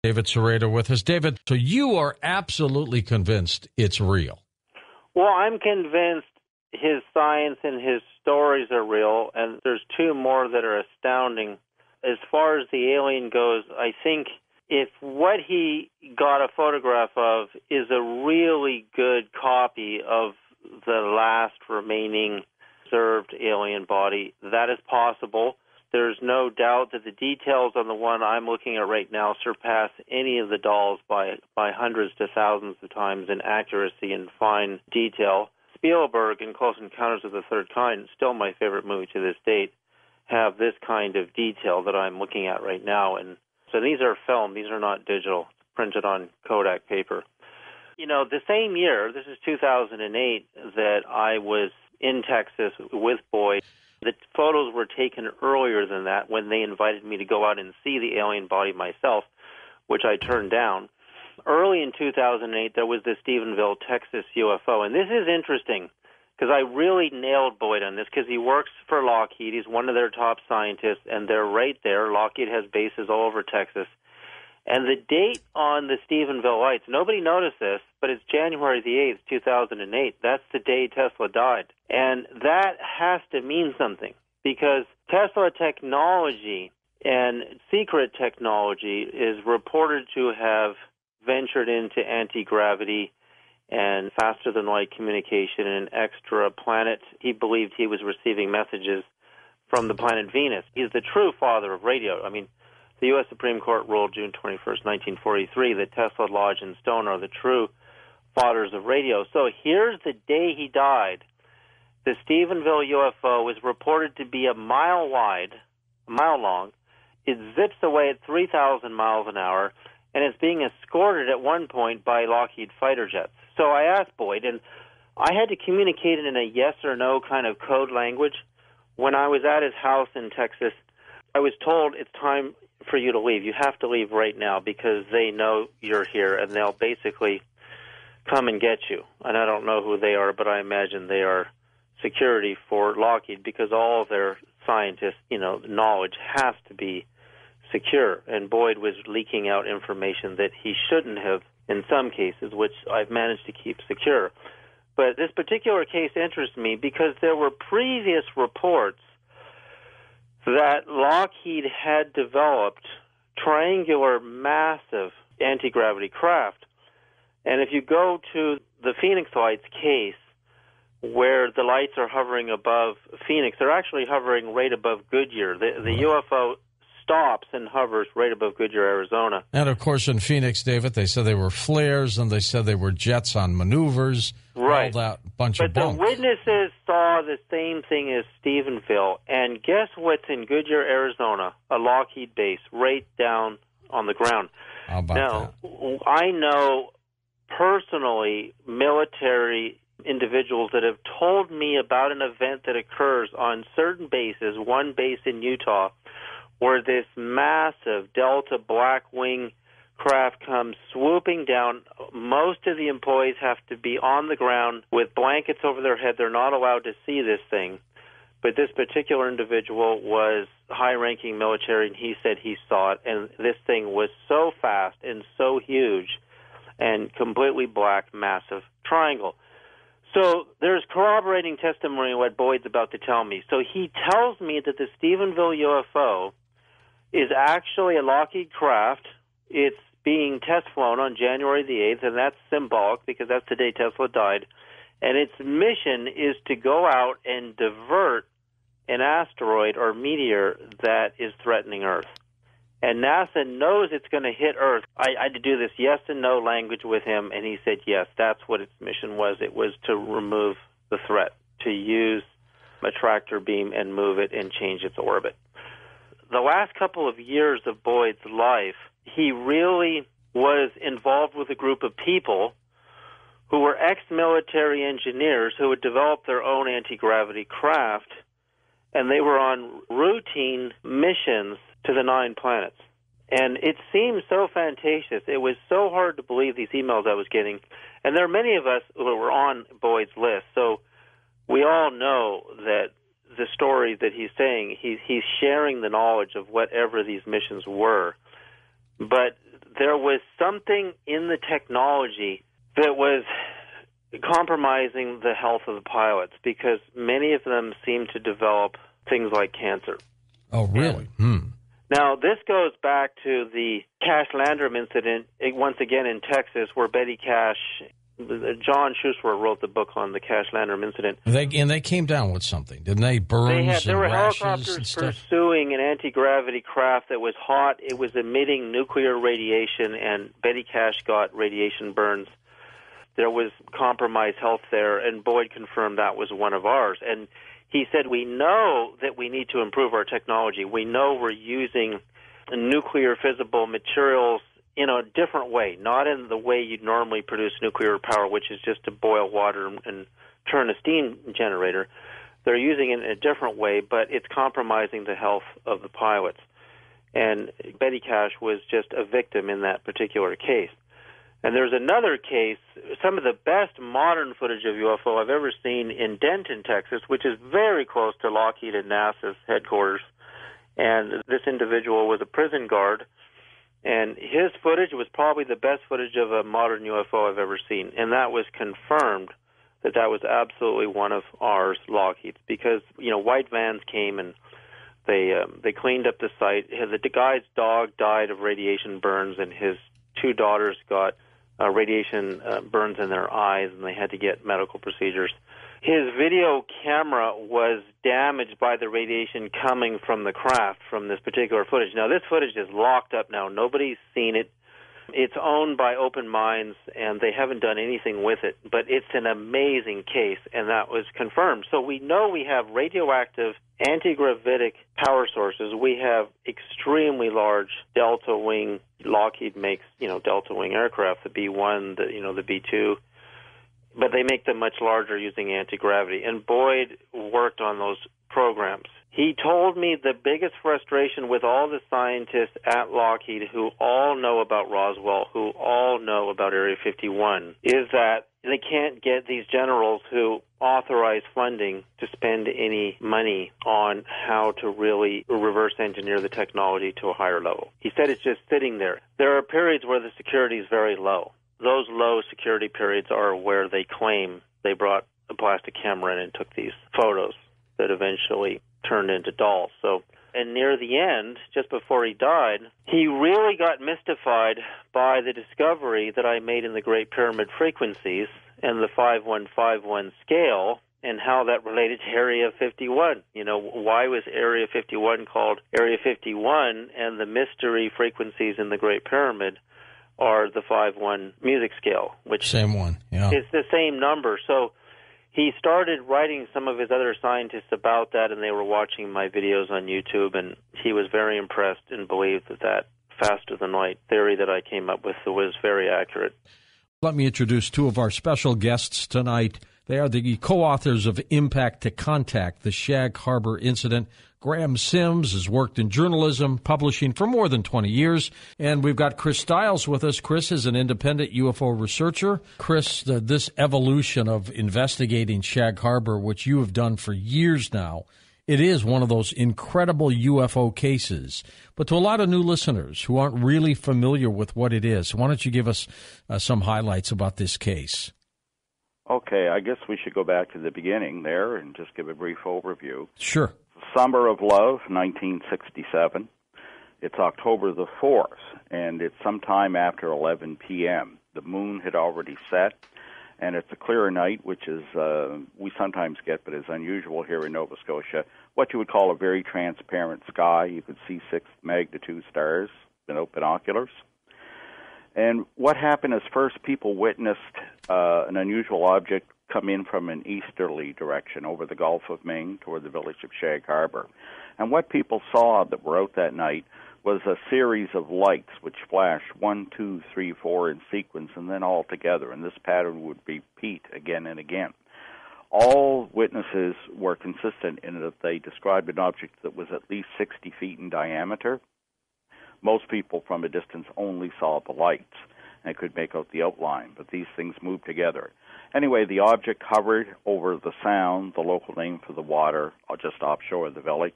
David Serrato with us. David, so you are absolutely convinced it's real. Well, I'm convinced his science and his stories are real, and there's two more that are astounding. As far as the alien goes, I think if what he got a photograph of is a really good copy of the last remaining observed alien body, that is possible. There's no doubt that the details on the one I'm looking at right now surpass any of the dolls by hundreds to thousands of times in accuracy and fine detail. Spielberg and Close Encounters of the Third Kind, still my favorite movie to this date, have this kind of detail that I'm looking at right now. And so these are film. These are not digital, printed on Kodak paper. You know, the same year, this is 2008, that I was in Texas with Boyd. The photos were taken earlier than that when they invited me to go out and see the alien body myself, which I turned down. Early in 2008, there was the Stephenville, Texas UFO. And this is interesting because I really nailed Boyd on this because he works for Lockheed. He's one of their top scientists, and they're right there. Lockheed has bases all over Texas. And the date on the Stephenville lights, nobody noticed this, but it's January the 8th, 2008. That's the day Tesla died. And that has to mean something because Tesla technology and secret technology is reported to have ventured into anti-gravity and faster-than-light communication in an extra planet. He believed he was receiving messages from the planet Venus. He's the true father of radio. I mean, the U.S. Supreme Court ruled June 21st, 1943, that Tesla, Lodge, and Stone are the true fathers of radio. So here's the day he died. The Stephenville UFO is reported to be a mile wide, a mile long. It zips away at 3,000 miles an hour, and it's being escorted at one point by Lockheed fighter jets. So I asked Boyd, and I had to communicate it in a yes or no kind of code language. When I was at his house in Texas, I was told it's time for you to leave. You have to leave right now because they know you're here, and they'll basically come and get you. And I don't know who they are, but I imagine they are security for Lockheed because all of their scientists, knowledge has to be secure. And Boyd was leaking out information that he shouldn't have in some cases, which I've managed to keep secure. But this particular case interests me because there were previous reports that Lockheed had developed triangular, massive anti-gravity craft. And if you go to the Phoenix Lights case, where the lights are hovering above Phoenix, they're actually hovering right above Goodyear. The UFO stops and hovers right above Goodyear, Arizona. And, of course, in Phoenix, David, they said they were flares, and they said they were jets on maneuvers. Right. All that bunch of bunk. But the witnesses saw the same thing as Stephenville. And guess what's in Goodyear, Arizona? A Lockheed base right down on the ground. How about now, that? I know personally military individuals that have told me about an event that occurs on certain bases, one base in Utah, where this massive Delta Blackwing craft comes swooping down. Most of the employees have to be on the ground with blankets over their head. They're not allowed to see this thing. But this particular individual was high-ranking military, and he said he saw it. And this thing was so fast and so huge and completely black, massive triangle. So there's corroborating testimony on what Boyd's about to tell me. So he tells me that the Stephenville UFO is actually a Lockheed craft. It's being test flown on January the 8th, and that's symbolic because that's the day Tesla died. And its mission is to go out and divert an asteroid or meteor that is threatening Earth. And NASA knows it's going to hit Earth. I had to do this yes and no language with him, and he said yes, that's what its mission was. It was to remove the threat, to use a tractor beam and move it and change its orbit. The last couple of years of Boyd's life, he really was involved with a group of people who were ex-military engineers who had developed their own anti-gravity craft, and they were on routine missions to the 9 planets. And it seemed so fantastious. It was so hard to believe these emails I was getting. And there are many of us who were on Boyd's list, so we all know that the story that he's saying, he's sharing the knowledge of whatever these missions were. But there was something in the technology that was compromising the health of the pilots, because many of them seemed to develop things like cancer. Oh, really? Now, this goes back to the Cash Landrum incident, once again in Texas, where Betty Cash, John Schuster wrote the book on the Cash Landrum incident. They came down with something, didn't they? Burns there were and rashes helicopters and stuff? pursuing an anti-gravity craft that was hot. It was emitting nuclear radiation, and Betty Cash got radiation burns. There was compromised health there, and Boyd confirmed that was one of ours. And he said, we know that we need to improve our technology. We know we're using nuclear fissible materials in a different way, not in the way you'd normally produce nuclear power, which is just to boil water and turn a steam generator. They're using it in a different way, but it's compromising the health of the pilots. And Betty Cash was just a victim in that particular case. And there's another case, some of the best modern footage of UFO I've ever seen in Denton, Texas, which is very close to Lockheed and NASA's headquarters. And this individual was a prison guard, and his footage was probably the best footage of a modern UFO I've ever seen. And that was confirmed that was absolutely one of ours, Lockheed's, because, white vans came and they cleaned up the site. The guy's dog died of radiation burns, and his two daughters got radiation burns in their eyes, and they had to get medical procedures. His video camera was damaged by the radiation coming from the craft, from this particular footage. Now, this footage is locked up now. Nobody's seen it. It's owned by Open Minds, and they haven't done anything with it. But it's an amazing case, and that was confirmed. So we know we have radioactive anti-gravitic power sources. We have extremely large delta wing. Lockheed makes, delta wing aircraft, the B-1, the B-2. But they make them much larger using anti-gravity. And Boyd worked on those programs. He told me the biggest frustration with all the scientists at Lockheed who all know about Roswell, who all know about Area 51, is that they can't get these generals who authorize funding to spend any money on how to really reverse engineer the technology to a higher level. He said it's just sitting there. There are periods where the security is very low. Those low security periods are where they claim they brought a plastic camera in and took these photos that eventually turned into dolls. So, and near the end, just before he died, he really got mystified by the discovery that I made in the Great Pyramid frequencies and the 5151 scale, and how that related to Area 51. Why was Area 51 called Area 51, and the mystery frequencies in the Great Pyramid are the 5-1 music scale, which same one, yeah. It's the same number. So he started writing some of his other scientists about that, and they were watching my videos on YouTube, and he was very impressed and believed that faster-than-light theory that I came up with was very accurate. Let me introduce two of our special guests tonight. They are the co-authors of Impact to Contact, the Shag Harbour incident. Graham Sims has worked in journalism, publishing for more than 20 years. And we've got Chris Stiles with us. Chris is an independent UFO researcher. Chris, this evolution of investigating Shag Harbour, which you have done for years now, it is one of those incredible UFO cases. But to a lot of new listeners who aren't really familiar with what it is, why don't you give us some highlights about this case? Okay, I guess we should go back to the beginning there and just give a brief overview. Sure. Summer of Love, 1967. It's October the 4th, and it's sometime after 11 p.m. The moon had already set, and it's a clear night, which is we sometimes get, but is unusual here in Nova Scotia, what you would call a very transparent sky. You could see 6th magnitude stars with binoculars. And what happened is first people witnessed an unusual object come in from an easterly direction over the Gulf of Maine toward the village of Shag Harbour. And what people saw that were out that night was a series of lights which flashed 1, 2, 3, 4 in sequence and then all together. And this pattern would repeat again and again. All witnesses were consistent in that they described an object that was at least 60 feet in diameter. Most people from a distance only saw the lights and could make out the outline, but these things moved together. Anyway, the object hovered over the Sound, the local name for the water, just offshore of the village,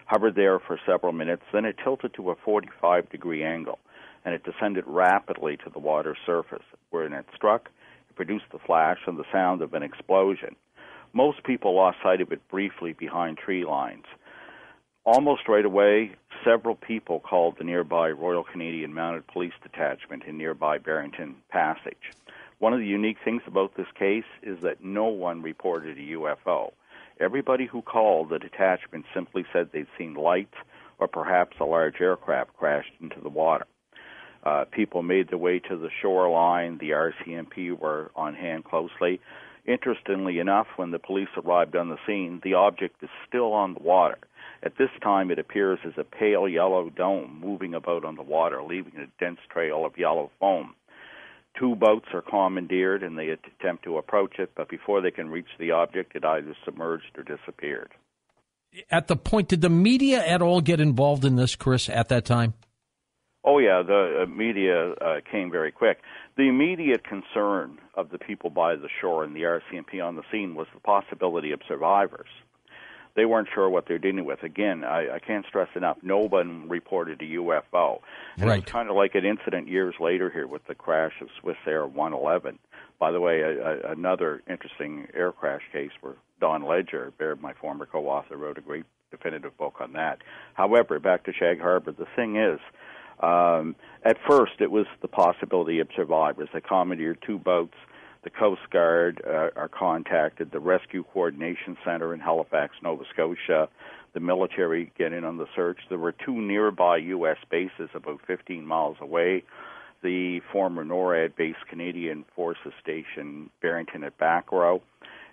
hovered there for several minutes, then it tilted to a 45-degree angle. and it descended rapidly to the water's surface. When it struck, it produced the flash and the sound of an explosion. Most people lost sight of it briefly behind tree lines. Almost right away, several people called the nearby Royal Canadian Mounted Police Detachment in nearby Barrington Passage. One of the unique things about this case is that no one reported a UFO. Everybody who called the detachment simply said they'd seen lights or perhaps a large aircraft crashed into the water. People made their way to the shoreline. The RCMP were on hand closely. Interestingly enough, when the police arrived on the scene, the object is still on the water. At this time, it appears as a pale yellow dome moving about on the water, leaving a dense trail of yellow foam. 2 boats are commandeered, and they attempt to approach it, but before they can reach the object, it either submerged or disappeared. At the point, did the media at all get involved in this, Chris, at that time? Oh, yeah, the media came very quick. The immediate concern of the people by the shore and the RCMP on the scene was the possibility of survivors. They weren't sure what they're dealing with. Again, I can't stress enough, no one reported a UFO. And right. It was kind of like an incident years later here with the crash of Swiss Air 111. By the way, another interesting air crash case where Don Ledger, my former co-author, wrote a great definitive book on that. However, back to Shag Harbour, the thing is, at first it was the possibility of survivors. They commandeered 2 boats. The Coast Guard are contacted, the Rescue Coordination Center in Halifax, Nova Scotia. The military get in on the search. There were 2 nearby U.S. bases about 15 miles away. The former NORAD-based Canadian Forces Station Barrington at Backrow,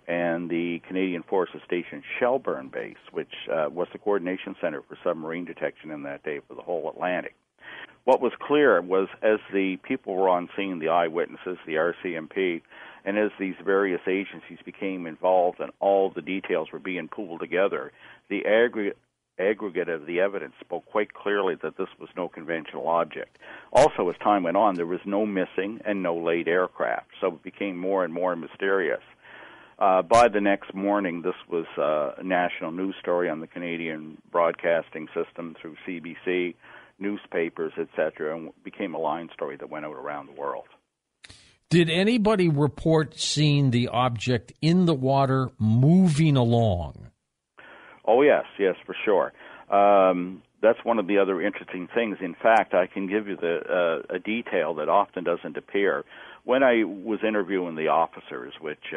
and the Canadian Forces Station Shelburne Base, which was the coordination center for submarine detection in that day for the whole Atlantic. What was clear was as the people were on scene, the eyewitnesses, the RCMP, and as these various agencies became involved and all the details were being pooled together, the aggregate of the evidence spoke quite clearly that this was no conventional object. Also, as time went on, there was no missing and no late aircraft, so it became more and more mysterious. By the next morning, this was a national news story on the Canadian broadcasting system through CBC, newspapers, etc., and became a line story that went out around the world. Did anybody report seeing the object in the water moving along? Oh, yes, for sure. That's one of the other interesting things. In fact, I can give you a detail that often doesn't appear. When I was interviewing the officers, which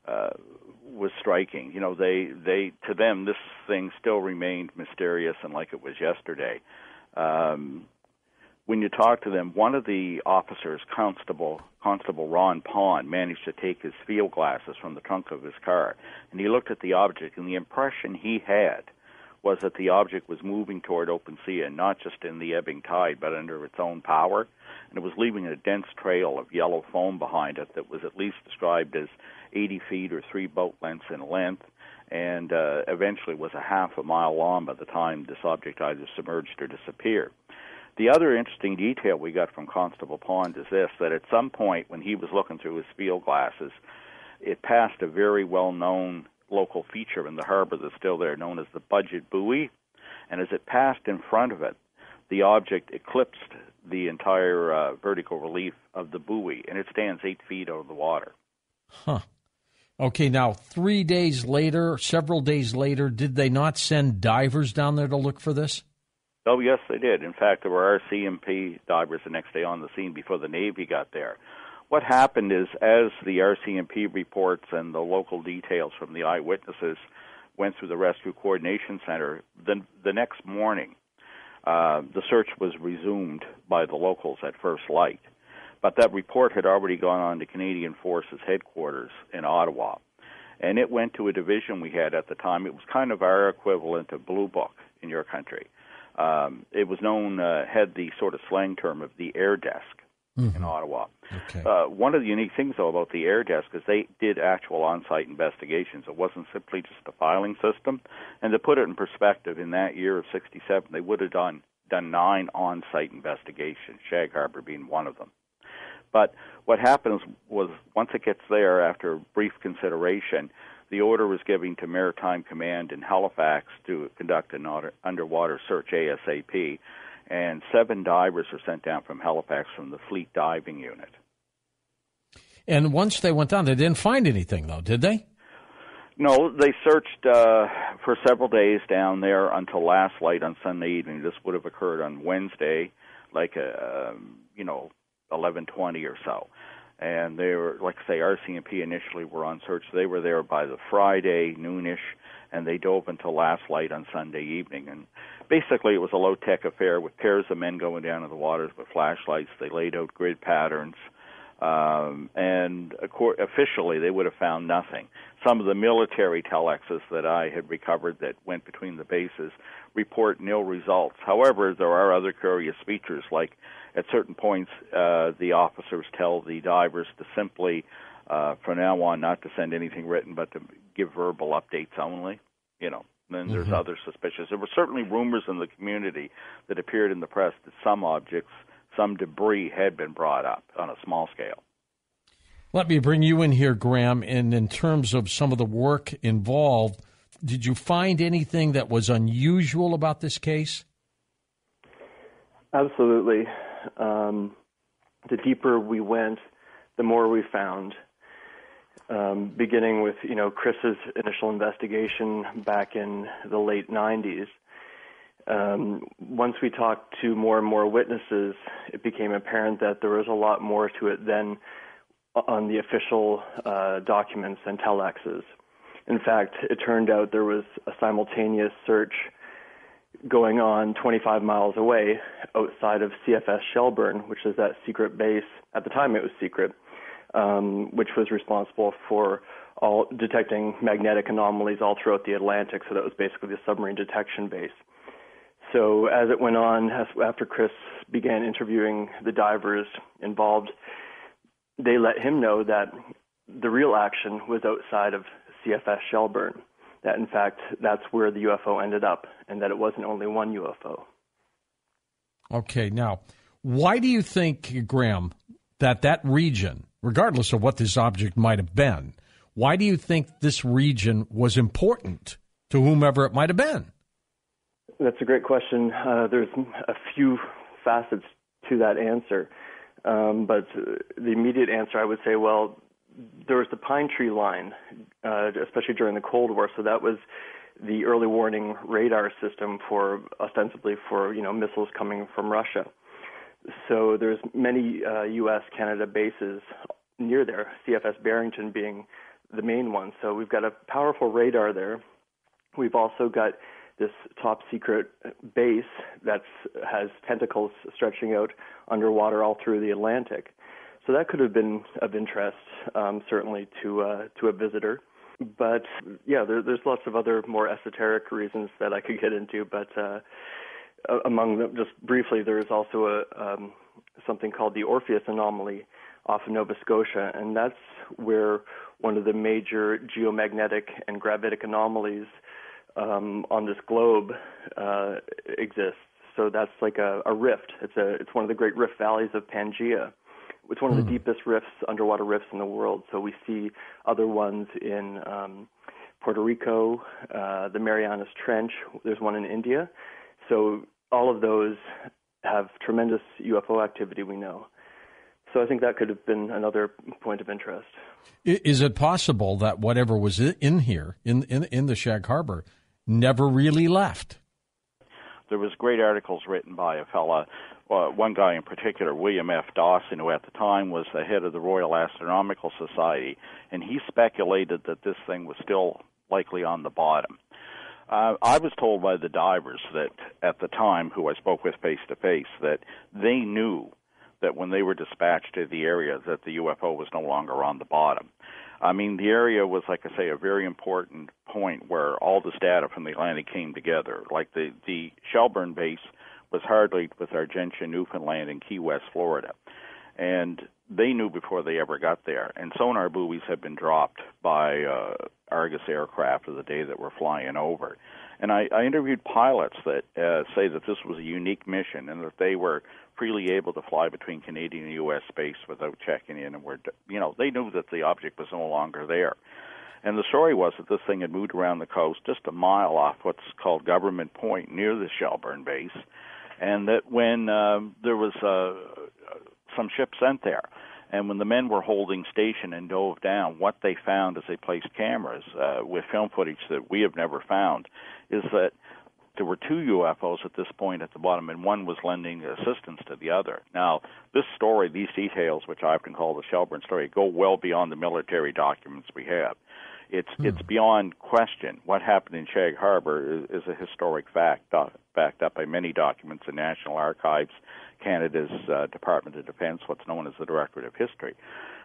was striking, they to them this thing still remained mysterious and like it was yesterday. When you talk to them, one of the officers, Constable Ron Pond, managed to take his field glasses from the trunk of his car, and he looked at the object, and the impression he had was that the object was moving toward open sea, and not just in the ebbing tide, but under its own power, and it was leaving a dense trail of yellow foam behind it that was at least described as 80 feet or 3 boat lengths in length, and eventually was a half a mile long by the time this object either submerged or disappeared. The other interesting detail we got from Constable Pond is this, that at some point when he was looking through his field glasses, it passed a very well-known local feature in the harbor that's still there, known as the Budget Buoy, and as it passed in front of it, the object eclipsed the entire vertical relief of the buoy, and it stands 8 feet out of the water. Huh. Okay, now, 3 days later, several days later, did they not send divers down there to look for this? Oh, yes, they did. In fact, there were RCMP divers the next day on the scene before the Navy got there. What happened is, as the RCMP reports and the local details from the eyewitnesses went through the Rescue Coordination Center, the next morning, the search was resumed by the locals at first light. But that report had already gone on to Canadian Forces headquarters in Ottawa. And it went to a division we had at the time. It was kind of our equivalent of Blue Book in your country. It was known, had the sort of slang term of the air desk in Ottawa. Okay. One of the unique things, though, about the air desk is they did actual on-site investigations. It wasn't simply just a filing system. And to put it in perspective, in that year of 1967, they would have done 9 on-site investigations, Shag Harbour being one of them. But what happens was once it gets there, after brief consideration, the order was given to Maritime Command in Halifax to conduct an underwater search ASAP. and 7 divers were sent down from Halifax from the Fleet Diving Unit. And once they went down, they didn't find anything, though, did they? No, they searched for several days down there until last light on Sunday evening. This would have occurred on Wednesday, like 11:20 or so. And they were, like I say, RCMP initially were on search. They were there by the Friday, noonish, and they dove until last light on Sunday evening. And basically it was a low-tech affair with pairs of men going down to the waters with flashlights. They laid out grid patterns. And officially they would have found nothing. Some of the military telexes that I had recovered that went between the bases report nil results. However, there are other curious features, like at certain points the officers tell the divers to simply, from now on, not to send anything written, but to give verbal updates only. Then there's other suspicions. There were certainly rumors in the community that appeared in the press that some objects, some debris had been brought up on a small scale. Let me bring you in here, Graham, and in terms of some of the work involved, did you find anything that was unusual about this case? Absolutely. The deeper we went, the more we found. Beginning with, Chris's initial investigation back in the late 90s. Once we talked to more and more witnesses, it became apparent that there was a lot more to it than on the official documents and telexes. In fact, it turned out there was a simultaneous search going on 25 miles away outside of CFS Shelburne, which is that secret base. At the time it was secret, which was responsible for all detecting magnetic anomalies all throughout the Atlantic. So that was basically the submarine detection base. So as it went on, after Chris began interviewing the divers involved, they let him know that the real action was outside of CFS Shelburne, that in fact that's where the UFO ended up, and that it wasn't only one UFO. Okay, now, why do you think, Graham, that region, regardless of what this object might have been, why do you think this region was important to whomever it might have been? That's a great question. There's a few facets to that answer. But the immediate answer, I would say, well, there was the Pine Tree Line, especially during the Cold War. So that was the early warning radar system ostensibly for missiles coming from Russia. So there's many U.S.-Canada bases near there, CFS Barrington being the main one. So we've got a powerful radar there. We've also got this top secret base that has tentacles stretching out underwater all through the Atlantic. So that could have been of interest, certainly to a visitor. But yeah, there's lots of other more esoteric reasons that I could get into. But among them, just briefly, there is also something called the Orpheus anomaly off of Nova Scotia, and that's where one of the major geomagnetic and gravitic anomalies on this globe exists. So that's like a rift. It's one of the great rift valleys of Pangaea. It's one of the deepest rifts, underwater rifts in the world. So we see other ones in Puerto Rico, the Marianas Trench. There's one in India. So all of those have tremendous UFO activity, we know. So I think that could have been another point of interest. Is it possible that whatever was in here, in the Shag Harbour, never really left? There was great articles written by a fella, one guy in particular, William F. Dawson, who at the time was the head of the Royal Astronomical Society, and he speculated that this thing was still likely on the bottom. I was told by the divers that at the time, who I spoke with face-to-face, that they knew that when they were dispatched to the area that the UFO was no longer on the bottom. I mean, the area was, like I say, a very important point where all this data from the Atlantic came together. Like the Shelburne base was hardly with Argentia, Newfoundland, and Key West, Florida. And they knew before they ever got there. And sonar buoys had been dropped by Argus aircraft of the day that were flying over. And I interviewed pilots that say that this was a unique mission and that they were freely able to fly between Canadian and U.S. space without checking in, and they knew that the object was no longer there. And the story was that this thing had moved around the coast just a mile off what's called Government Point near the Shelburne base, and that when there was some ships sent there, and when the men were holding station and dove down, what they found as they placed cameras with film footage that we have never found is that there were two UFOs at this point at the bottom, and one was lending assistance to the other. Now, this story, these details, which I often call the Shelburne story, go well beyond the military documents we have. It's beyond question. What happened in Shag Harbour is a historic fact, backed up by many documents in National Archives, Canada's Department of Defense, what's known as the Directorate of History.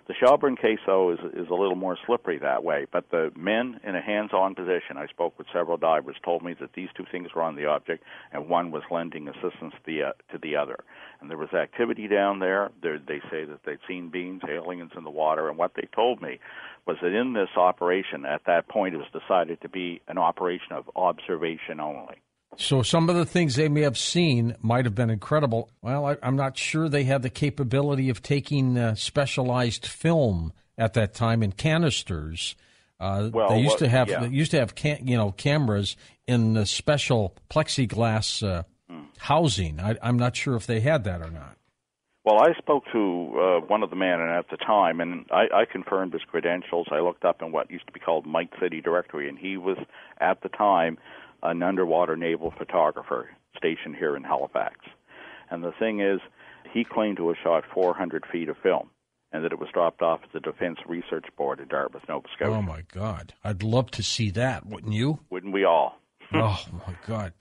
The Shelburne case, though, is a little more slippery that way. But the men in a hands-on position, I spoke with several divers, told me that these two things were on the object, and one was lending assistance to the other. And there was activity down there. They say that they'd seen beings, aliens in the water, and what they told me was that in this operation, at that point, it was decided to be an operation of observation only. So some of the things they may have seen might have been incredible. Well, I'm not sure they had the capability of taking specialized film at that time in canisters. They used to have cameras in the special plexiglass housing. I'm not sure if they had that or not. Well, I spoke to one of the men at the time, and I confirmed his credentials. I looked up in what used to be called Mike City Directory, and he was, at the time, an underwater naval photographer stationed here in Halifax. And the thing is, he claimed to have shot 400 feet of film, and that it was dropped off at the Defense Research Board in Dartmouth, Nova Scotia. Oh, my God. I'd love to see that, wouldn't you? Wouldn't we all? Oh, my God.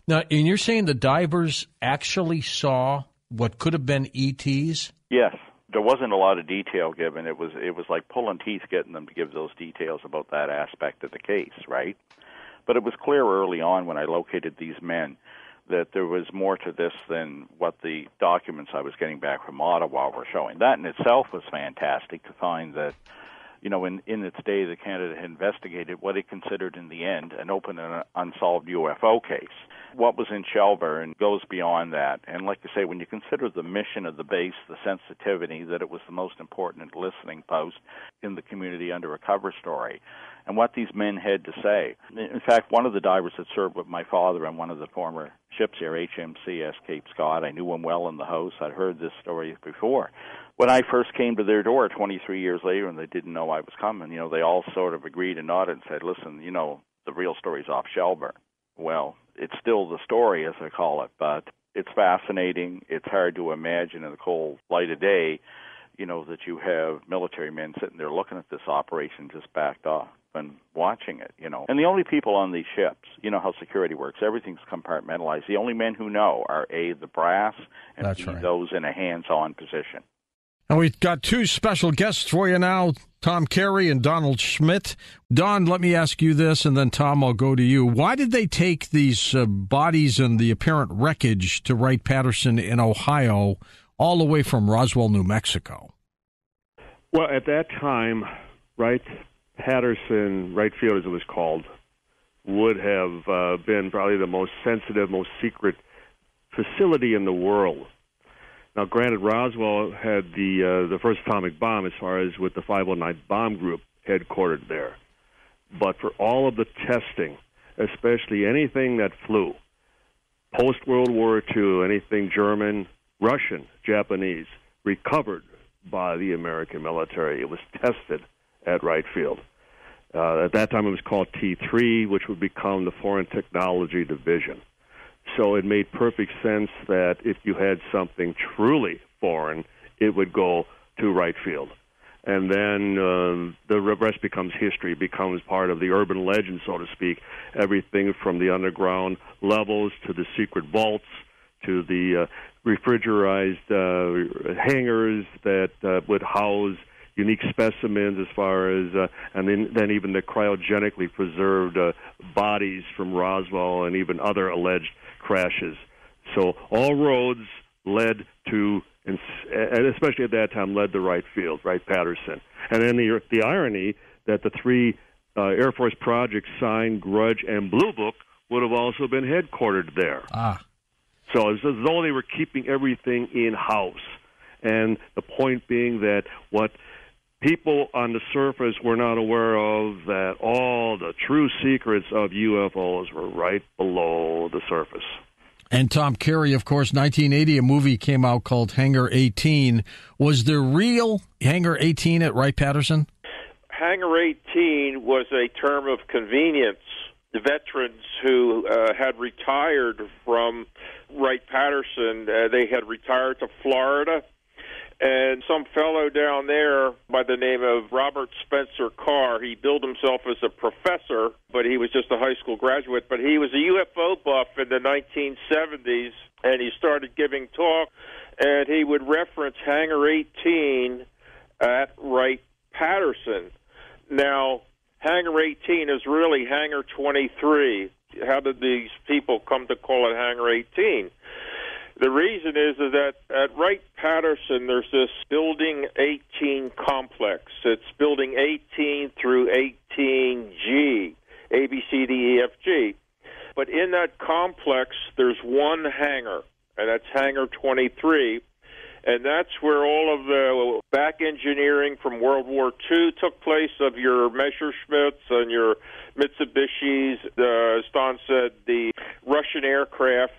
Now, and you're saying the divers actually saw what could have been ETs? Yes. There wasn't a lot of detail given. It was like pulling teeth getting them to give those details about that aspect of the case, right? But it was clear early on when I located these men that there was more to this than what the documents I was getting back from Ottawa were showing. That in itself was fantastic to find that, in its day, that Canada had investigated what it considered in the end an open and unsolved UFO case. What was in Shelburne goes beyond that. And like I say, when you consider the mission of the base, the sensitivity, that it was the most important listening post in the community under a cover story, and what these men had to say. In fact, one of the divers that served with my father on one of the former ships here, HMCS Cape Scott, I knew him well in the house. I'd heard this story before. When I first came to their door 23 years later and they didn't know I was coming, they all sort of agreed and nodded and said, listen, the real story's off Shelburne. Well, it's still the story, as I call it, but it's fascinating. It's hard to imagine in the cold light of day, that you have military men sitting there looking at this operation just backed off and watching it, And the only people on these ships, how security works, everything's compartmentalized. The only men who know are A, the brass, and B, those in a hands-on position. And we've got two special guests for you now, Tom Carey and Donald Schmidt. Don, let me ask you this, and then Tom, I'll go to you. Why did they take these bodies and the apparent wreckage to Wright-Patterson in Ohio all the way from Roswell, New Mexico? Well, at that time, Wright-Patterson, Wright Field as it was called, would have been probably the most sensitive, most secret facility in the world. Now, granted, Roswell had the first atomic bomb as far as with the 509 bomb group headquartered there. But for all of the testing, especially anything that flew, post-World War II, anything German, Russian, Japanese, recovered by the American military. It was tested at Wright Field. At that time, it was called T3, which would become the Foreign Technology Division. So it made perfect sense that if you had something truly foreign, it would go to Wright Field. And then the rest becomes history, becomes part of the urban legend, so to speak, everything from the underground levels to the secret vaults to the refrigerized hangars that would house unique specimens as far as, and then even the cryogenically preserved bodies from Roswell and even other alleged crashes. So all roads led to, and especially at that time, led to Wright Field, Wright-Patterson. And then the irony that the three Air Force projects, Sign, Grudge, and Blue Book, would have also been headquartered there. So it's as though they were keeping everything in-house. And the point being that what people on the surface were not aware of, that all the true secrets of UFOs were right below the surface. And Tom Carey, of course, 1980, a movie came out called Hangar 18. Was there real Hangar 18 at Wright-Patterson? Hangar 18 was a term of convenience. The veterans who had retired from Wright-Patterson, they had retired to Florida, and some fellow down there by the name of Robert Spencer Carr, he billed himself as a professor, but he was just a high school graduate, but he was a UFO buff in the 1970s, and he started giving talk, and he would reference Hangar 18 at Wright-Patterson. Now, Hangar 18 is really Hangar 23. How did these people come to call it Hangar 18? The reason is that at Wright-Patterson, there's this Building 18 complex. It's Building 18 through 18G, A, B, C, D, E, F, G. But in that complex, there's one hangar, and that's Hangar 23. And that's where all of the back engineering from World War II took place, of your Messerschmitts and your Mitsubishis, as Don said, the Russian aircraft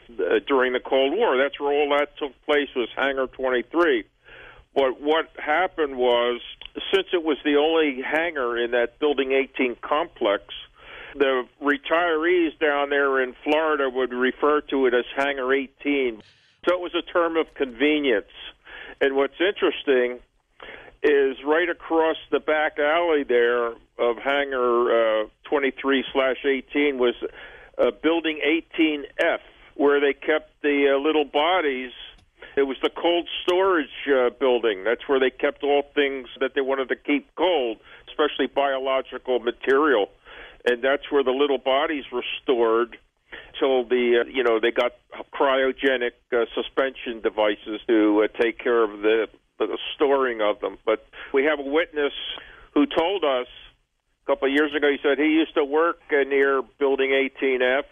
during the Cold War. That's where all that took place, was Hangar 23. But what happened was, since it was the only hangar in that Building 18 complex, the retirees down there in Florida would refer to it as Hangar 18. So it was a term of convenience. And what's interesting is right across the back alley there of Hangar 23/18 was Building 18F, where they kept the little bodies. It was the cold storage building. That's where they kept all things that they wanted to keep cold, especially biological material. And that's where the little bodies were stored. So they got cryogenic suspension devices to take care of the storing of them. But we have a witness who told us a couple of years ago, he said he used to work near Building 18F,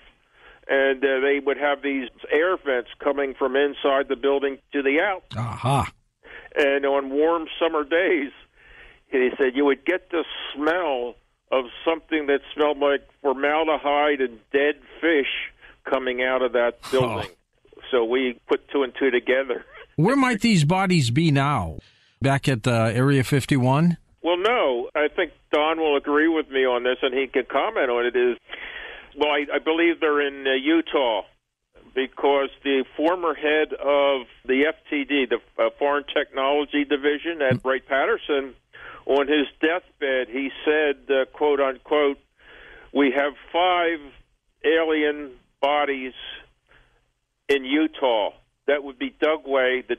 and they would have these air vents coming from inside the building to the out. Aha. And on warm summer days, he said you would get the smell of something that smelled like formaldehyde and dead fish coming out of that building. Oh. So we put two and two together. Where might these bodies be now? Back at Area 51? Well, no. I think Don will agree with me on this, and he can comment on it. I believe they're in Utah, because the former head of the FTD, the Foreign Technology Division at Wright-Patterson, on his deathbed, he said, quote unquote, "We have 5 alien bodies in Utah." That would be Dugway, the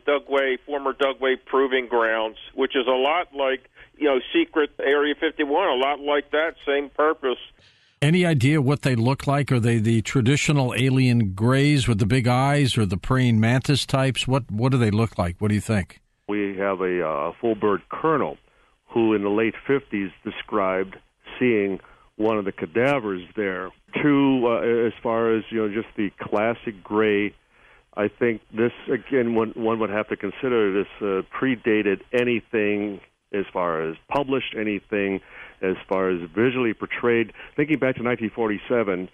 former Dugway Proving Grounds, which is a lot like, secret Area 51, a lot like that, same purpose. Any idea what they look like? Are they the traditional alien grays with the big eyes, or the praying mantis types? What do they look like? What do you think? We have a full-bird colonel who in the late 50s described seeing one of the cadavers there. As far as, just the classic gray, I think this, again, one would have to consider this predated anything as far as published, anything as far as visually portrayed. Thinking back to 1947,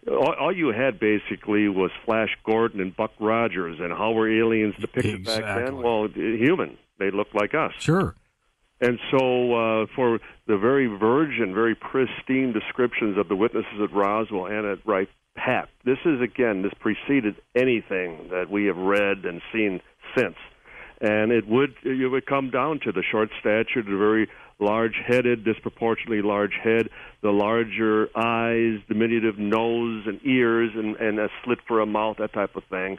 all you had basically was Flash Gordon and Buck Rogers, and how were aliens depicted back then? Well, human. They looked like us. Sure. And so for the very virgin, very pristine descriptions of the witnesses at Roswell and at Wright-Pat, this preceded anything that we have read and seen since. And it would come down to the short stature, the very large-headed, disproportionately large head, the larger eyes, diminutive nose and ears, and a slit for a mouth, that type of thing.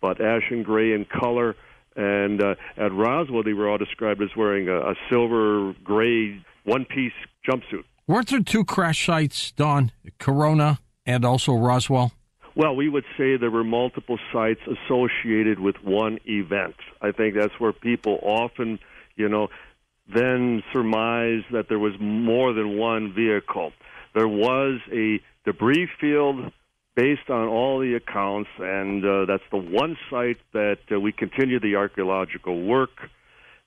But ashen gray in color. And at Roswell, they were all described as wearing a silver-gray one-piece jumpsuit. Weren't there 2 crash sites, Don? Corona and also Roswell? Well, we would say there were multiple sites associated with one event. I think that's where people often, then surmise that there was more than one vehicle. There was a debris field based on all the accounts, and that's the one site that we continue the archaeological work.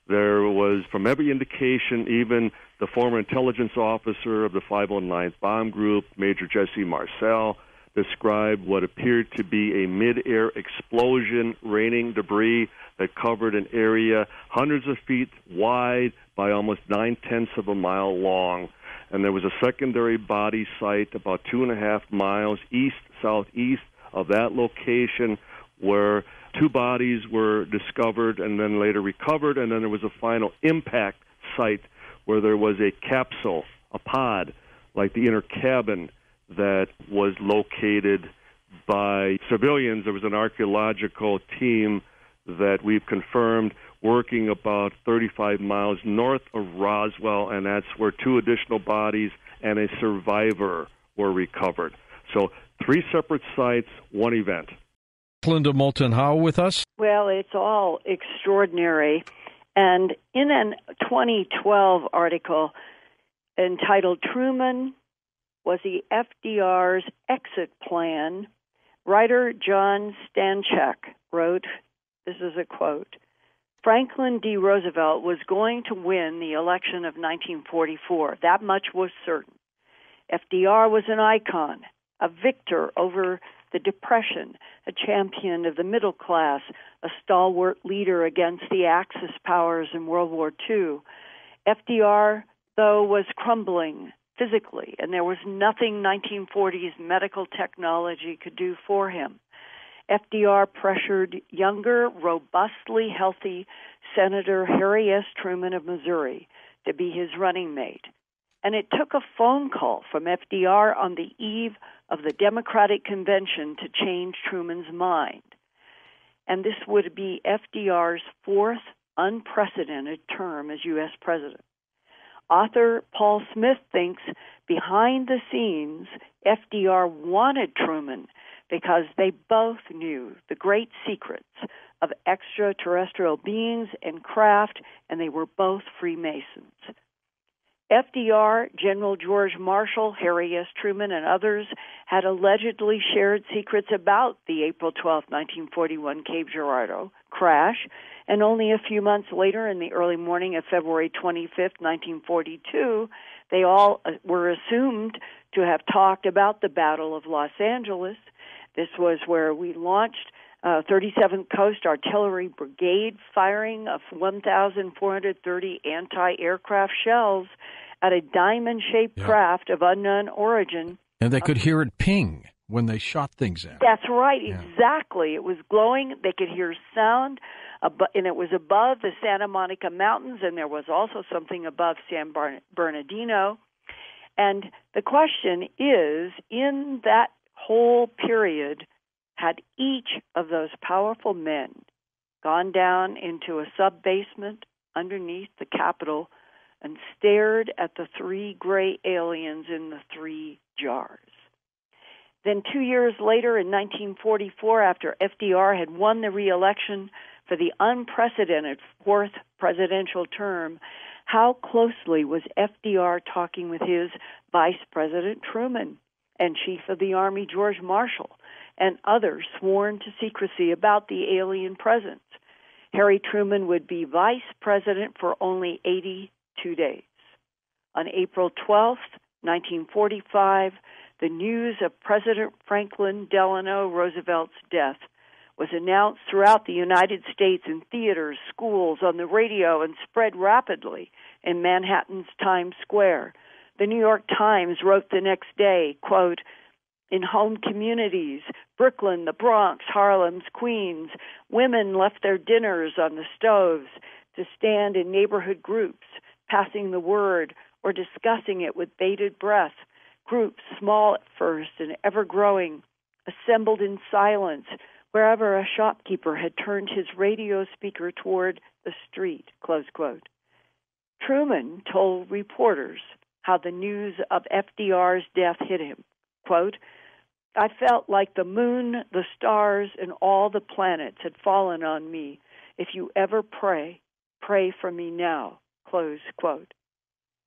There was, from every indication, even the former intelligence officer of the 509th Bomb Group, Major Jesse Marcel, described what appeared to be a mid-air explosion, raining debris that covered an area hundreds of feet wide by almost 9/10 of a mile long. And there was a secondary body site about 2.5 miles southeast of that location where 2 bodies were discovered and then later recovered, and then there was a final impact site where there was a capsule, a pod, like the inner cabin, that was located by civilians. There was an archaeological team that we've confirmed working about 35 miles north of Roswell, and that's where 2 additional bodies and a survivor were recovered. So 3 separate sites, 1 event. Linda Moulton Howe with us. Well, it's all extraordinary. And in a 2012 article entitled "Truman Was the FDR's Exit Plan?" writer John Stanchak wrote, this is a quote, "Franklin D. Roosevelt was going to win the election of 1944. That much was certain. FDR was an icon, a victor over the Depression, a champion of the middle class, a stalwart leader against the Axis powers in World War II. FDR, though, was crumbling physically, and there was nothing 1940s medical technology could do for him. FDR pressured younger, robustly healthy Senator Harry S. Truman of Missouri to be his running mate. And it took a phone call from FDR on the eve of the Democratic Convention to change Truman's mind. And this would be FDR's 4th unprecedented term as U.S. president. Author Paul Smith thinks behind the scenes, FDR wanted Truman because they both knew the great secrets of extraterrestrial beings and craft, and they were both Freemasons. FDR, General George Marshall, Harry S. Truman, and others had allegedly shared secrets about the April 12, 1941 Cape Girardeau crash, and only a few months later, in the early morning of February 25, 1942, they all were assumed to have talked about the Battle of Los Angeles. This was where we launched 37th Coast Artillery Brigade firing of 1,430 anti-aircraft shells at a diamond-shaped craft of unknown origin. And they could hear it ping when they shot things at it. That's right, exactly. It was glowing. They could hear sound, and it was above the Santa Monica Mountains, and there was also something above San Bernardino. And the question is, in that whole period, had each of those powerful men gone down into a sub-basement underneath the Capitol and stared at the 3 gray aliens in the 3 jars? Then 2 years later, in 1944, after FDR had won the re-election for the unprecedented 4th presidential term, how closely was FDR talking with his Vice President Truman and Chief of the Army George Marshall and others sworn to secrecy about the alien presence? Harry Truman would be vice president for only 82 days. On April 12, 1945, the news of President Franklin Delano Roosevelt's death was announced throughout the United States in theaters, schools, on the radio, and spread rapidly in Manhattan's Times Square. The New York Times wrote the next day, quote, "In home communities, Brooklyn, the Bronx, Harlem's, Queens, women left their dinners on the stoves to stand in neighborhood groups, passing the word or discussing it with bated breath. Groups, small at first and ever-growing, assembled in silence wherever a shopkeeper had turned his radio speaker toward the street," close quote. Truman told reporters how the news of FDR's death hit him. Quote, "I felt like the moon, the stars, and all the planets had fallen on me. If you ever pray, pray for me now," close quote.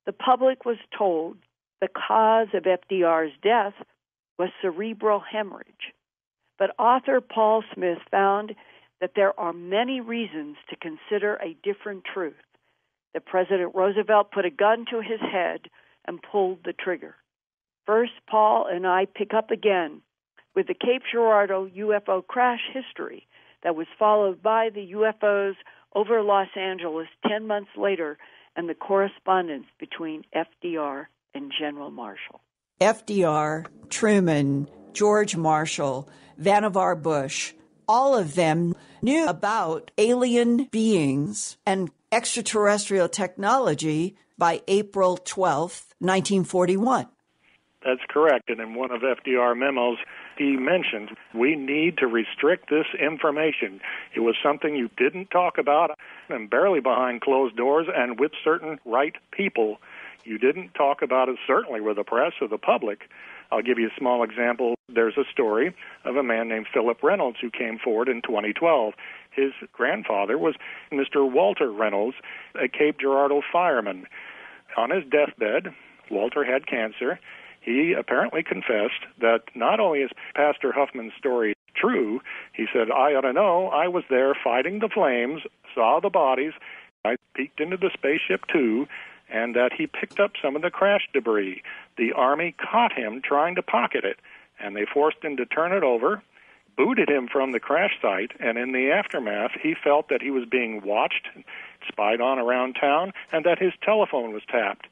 The public was told the cause of FDR's death was cerebral hemorrhage. But author Paul Smith found that there are many reasons to consider a different truth. That President Roosevelt put a gun to his head and pulled the trigger. First, Paul and I pick up again with the Cape Girardeau UFO crash history that was followed by the UFOs over Los Angeles 10 months later and the correspondence between FDR and General Marshall. FDR, Truman, George Marshall, Vannevar Bush, all of them knew about alien beings and extraterrestrial technology by April 12th, 1941. That's correct. And in one of FDR memos, he mentioned we need to restrict this information. It was something you didn't talk about, and barely behind closed doors and with certain right people. You didn't talk about it, certainly with the press or the public. I'll give you a small example. There's a story of a man named Philip Reynolds who came forward in 2012. His grandfather was Mr. Walter Reynolds, a Cape Girardeau fireman. On his deathbed, Walter had cancer. He apparently confessed that not only is Pastor Huffman's story true, he said, I ought to know, I was there fighting the flames, saw the bodies, I peeked into the spaceship too, and that he picked up some of the crash debris. The Army caught him trying to pocket it, and they forced him to turn it over, booted him from the crash site, and in the aftermath, he felt that he was being watched, spied on around town, and that his telephone was tapped.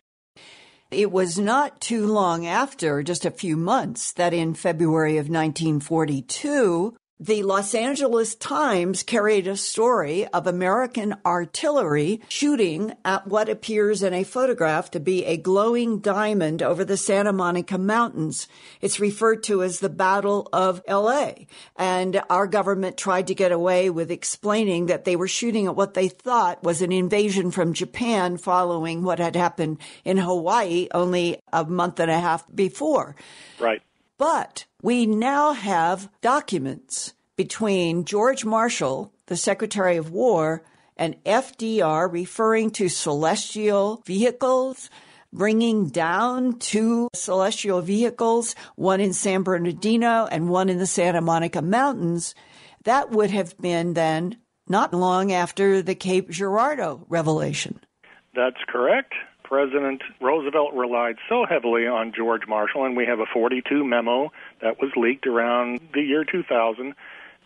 It was not too long after, just a few months, that in February of 1942, the Los Angeles Times carried a story of American artillery shooting at what appears in a photograph to be a glowing diamond over the Santa Monica Mountains. It's referred to as the Battle of L.A., and our government tried to get away with explaining that they were shooting at what they thought was an invasion from Japan following what had happened in Hawaii only a month and a half before. Right. But we now have documents between George Marshall, the Secretary of War, and FDR referring to celestial vehicles, bringing down two celestial vehicles, one in San Bernardino and one in the Santa Monica Mountains. That would have been then not long after the Cape Girardeau revelation. That's correct. President Roosevelt relied so heavily on George Marshall, and we have a 42 memo that was leaked around the year 2000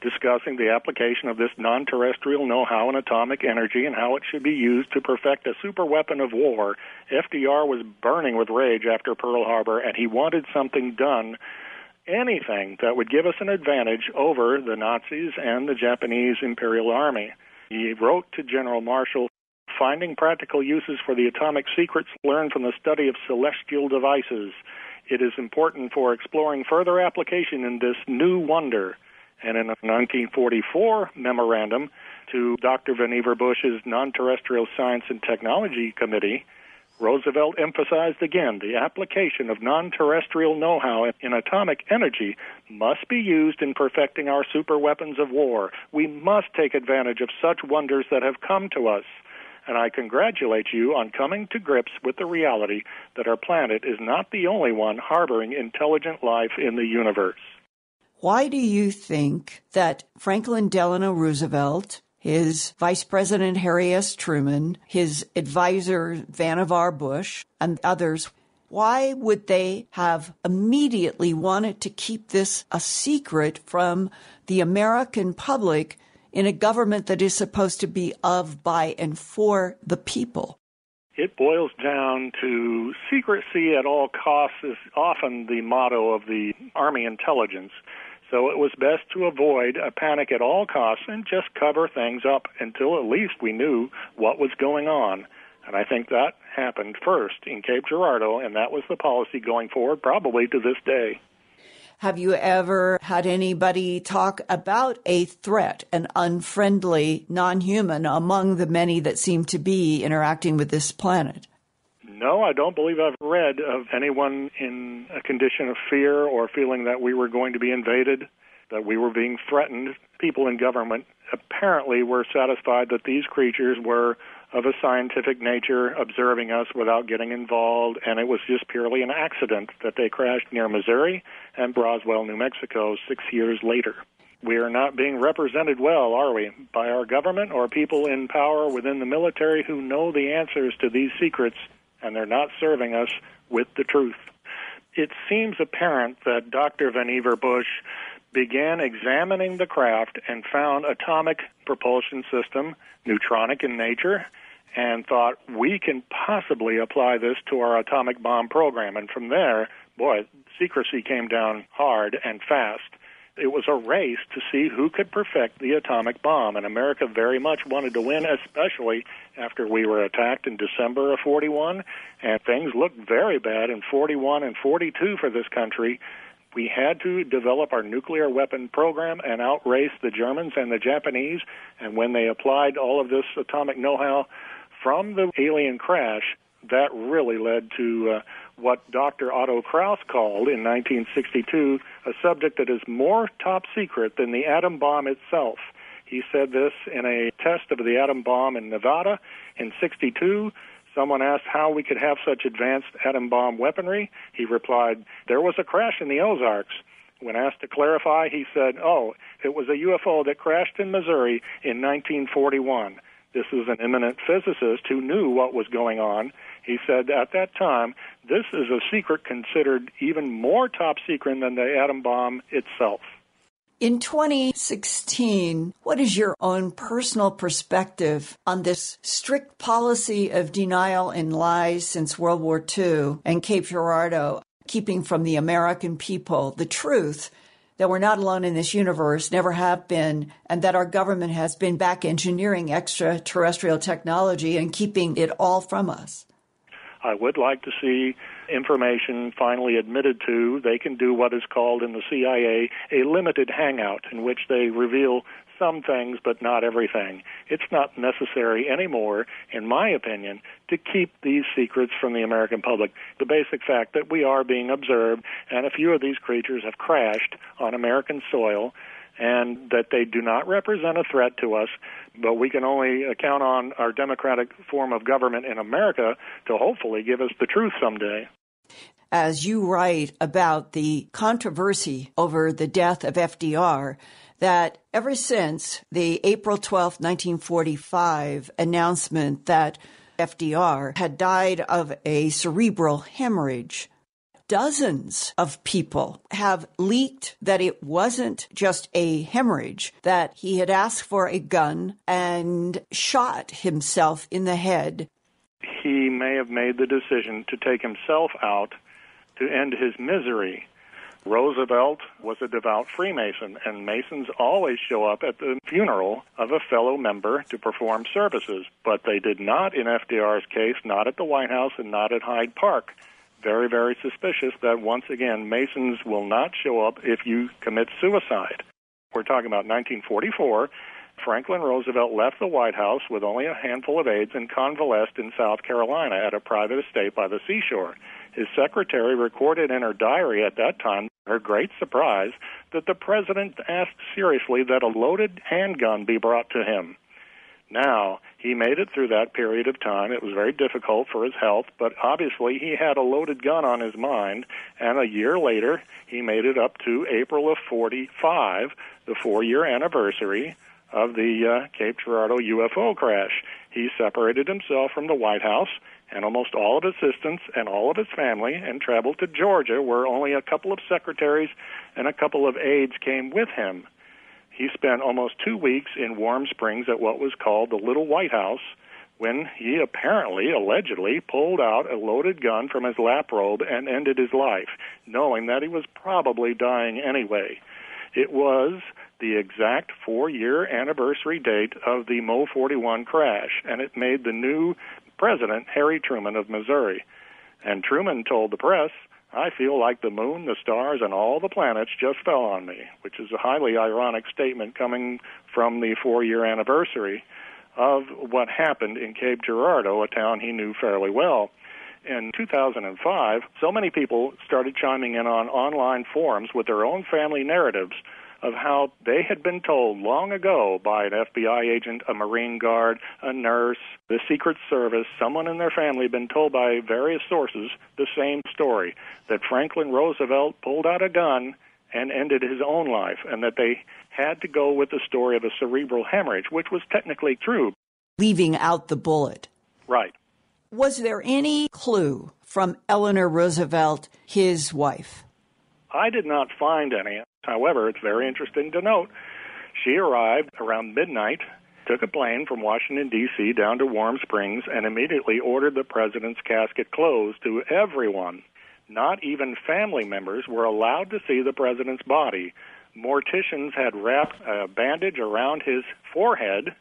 discussing the application of this non-terrestrial know-how in atomic energy and how it should be used to perfect a superweapon of war. FDR was burning with rage after Pearl Harbor, and he wanted something done, anything that would give us an advantage over the Nazis and the Japanese Imperial Army. He wrote to General Marshall, finding practical uses for the atomic secrets learned from the study of celestial devices. It is important for exploring further application in this new wonder. And in a 1944 memorandum to Dr. Vannevar Bush's Non-Terrestrial Science and Technology Committee, Roosevelt emphasized again the application of non-terrestrial know-how in atomic energy must be used in perfecting our superweapons of war. We must take advantage of such wonders that have come to us. And I congratulate you on coming to grips with the reality that our planet is not the only one harboring intelligent life in the universe. Why do you think that Franklin Delano Roosevelt, his Vice President Harry S. Truman, his advisor Vannevar Bush, and others, why would they have immediately wanted to keep this a secret from the American public in a government that is supposed to be of, by, and for the people? It boils down to secrecy at all costs is often the motto of the Army intelligence. So it was best to avoid a panic at all costs and just cover things up until at least we knew what was going on. And I think that happened first in Cape Girardeau, and that was the policy going forward probably to this day. Have you ever had anybody talk about a threat, an unfriendly, non-human, among the many that seem to be interacting with this planet? No, I don't believe I've read of anyone in a condition of fear or feeling that we were going to be invaded, that we were being threatened. People in government apparently were satisfied that these creatures were of a scientific nature, observing us without getting involved, and it was just purely an accident that they crashed near Missouri and Roswell, New Mexico, 6 years later. We are not being represented well, are we, by our government or people in power within the military who know the answers to these secrets, and they're not serving us with the truth. it seems apparent that Dr. Vannevar Bush began examining the craft and found atomic propulsion system, neutronic in nature, and thought, we can possibly apply this to our atomic bomb program. And from there, boy, secrecy came down hard and fast. It was a race to see who could perfect the atomic bomb, and America very much wanted to win, especially after we were attacked in December of 41, and things looked very bad in 41 and 42 for this country. We had to develop our nuclear weapon program and outrace the Germans and the Japanese, and when they applied all of this atomic know-how from the alien crash, that really led to what Dr. Otto Krauss called in 1962 a subject that is more top secret than the atom bomb itself. He said this in a test of the atom bomb in Nevada in 62. Someone asked how we could have such advanced atom bomb weaponry. He replied, there was a crash in the Ozarks. When asked to clarify, he said, it was a UFO that crashed in Missouri in 1941. This is an eminent physicist who knew what was going on. He said at that time, this is a secret considered even more top secret than the atom bomb itself. In 2016, what is your own personal perspective on this strict policy of denial and lies since World War II and Cape Girardeau, keeping from the American people the truth that we're not alone in this universe, never have been, and that our government has been back engineering extraterrestrial technology and keeping it all from us? I would like to see information finally admitted to. They can do what is called in the CIA a limited hangout, in which they reveal some things but not everything. It's not necessary anymore, in my opinion, to keep these secrets from the American public. The basic fact that we are being observed, and a few of these creatures have crashed on American soil, and that they do not represent a threat to us, but we can only count on our democratic form of government in America to hopefully give us the truth someday. As you write about the controversy over the death of FDR, that ever since the April 12, 1945 announcement that FDR had died of a cerebral hemorrhage, dozens of people have leaked that it wasn't just a hemorrhage, that he had asked for a gun and shot himself in the head. He may have made the decision to take himself out to end his misery. Roosevelt was a devout Freemason, and Masons always show up at the funeral of a fellow member to perform services, but they did not in FDR's case, not at the White House and not at Hyde Park. Very, very suspicious that, once again, Masons will not show up if you commit suicide. We're talking about 1944. Franklin Roosevelt left the White House with only a handful of aides and convalesced in South Carolina at a private estate by the seashore. His secretary recorded in her diary at that time, her great surprise, that the president asked seriously that a loaded handgun be brought to him. Now, he made it through that period of time. It was very difficult for his health, but obviously he had a loaded gun on his mind, and a year later he made it up to April of 45, the 4-year anniversary of the Cape Girardeau UFO crash. He separated himself from the White House and almost all of his assistants and all of his family and traveled to Georgia, where only a couple of secretaries and a couple of aides came with him. He spent almost 2 weeks in Warm Springs at what was called the Little White House, when he apparently, allegedly, pulled out a loaded gun from his lap robe and ended his life, knowing that he was probably dying anyway. It was the exact 4-year anniversary date of the Mo 41 crash, and it made the new president, Harry Truman of Missouri. And Truman told the press, "I feel like the moon, the stars, and all the planets just fell on me," which is a highly ironic statement coming from the 4-year anniversary of what happened in Cape Girardeau, a town he knew fairly well. In 2005, so many people started chiming in on online forums with their own family narratives of how they had been told long ago by an FBI agent, a Marine guard, a nurse, the Secret Service, someone in their family had been told by various sources the same story, that Franklin Roosevelt pulled out a gun and ended his own life, and that they had to go with the story of a cerebral hemorrhage, which was technically true. Leaving out the bullet. Right. Was there any clue from Eleanor Roosevelt, his wife? I did not find any. However, it's very interesting to note she arrived around midnight, took a plane from Washington, D.C. down to Warm Springs, and immediately ordered the president's casket closed to everyone. Not even family members were allowed to see the president's body. Morticians had wrapped a bandage around his forehead,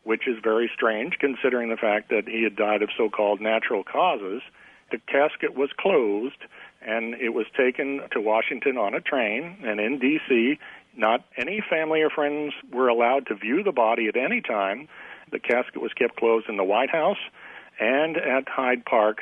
which is very strange considering the fact that he had died of so-called natural causes. The casket was closed, and it was taken to Washington on a train, and in D.C., not any family or friends were allowed to view the body at any time. The casket was kept closed in the White House and at Hyde Park,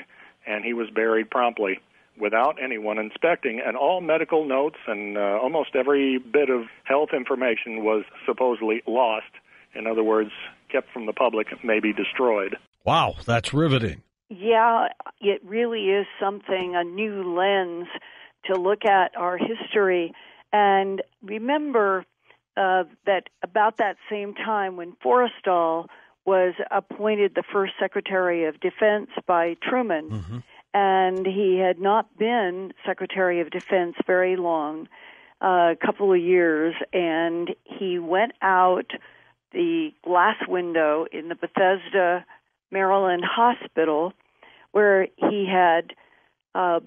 and he was buried promptly without anyone inspecting, and all medical notes and almost every bit of health information was supposedly lost. In other words, kept from the public, maybe destroyed. Wow, that's riveting. Yeah, it really is something, a new lens to look at our history. And remember that about that same time when Forrestal was appointed the first Secretary of Defense by Truman, and he had not been Secretary of Defense very long, a couple of years, and he went out the glass window in the Bethesda, Maryland hospital, where he had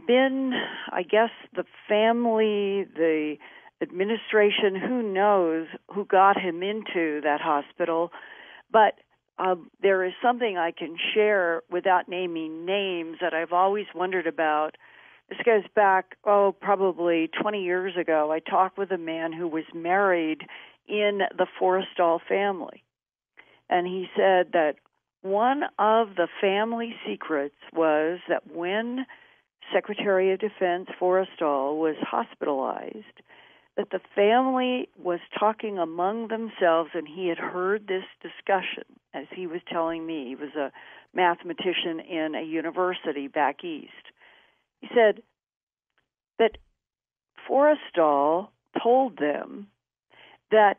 been, I guess, the family, the administration, who knows who got him into that hospital. But there is something I can share without naming names that I've always wondered about. This goes back, probably 20 years ago. I talked with a man who was married in the Forrestal family. And he said that one of the family secrets was that when Secretary of Defense Forrestal was hospitalized, that the family was talking among themselves, and he had heard this discussion, as he was telling me. He was a mathematician in a university back east. He said that Forrestal told them that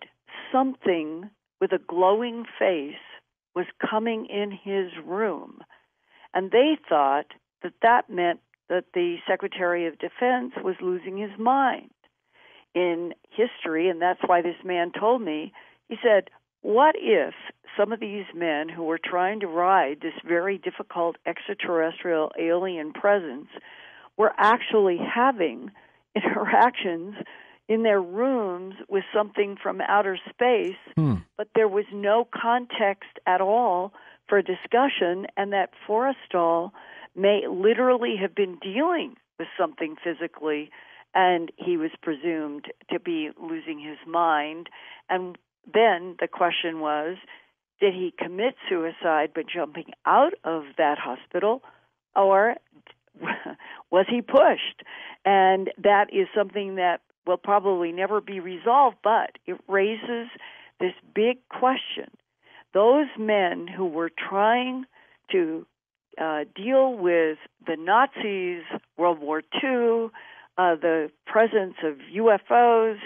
something with a glowing face was coming in his room, and they thought that that meant that the Secretary of Defense was losing his mind. In history, and that's why this man told me, he said, what if some of these men who were trying to ride this very difficult extraterrestrial alien presence were actually having interactions in their rooms with something from outer space, but there was no context at all for discussion, and that Forrestal may literally have been dealing with something physically, and he was presumed to be losing his mind. And then the question was, did he commit suicide by jumping out of that hospital, or was he pushed? And that is something that will probably never be resolved, but it raises this big question. Those men who were trying to deal with the Nazis, World War II, the presence of UFOs,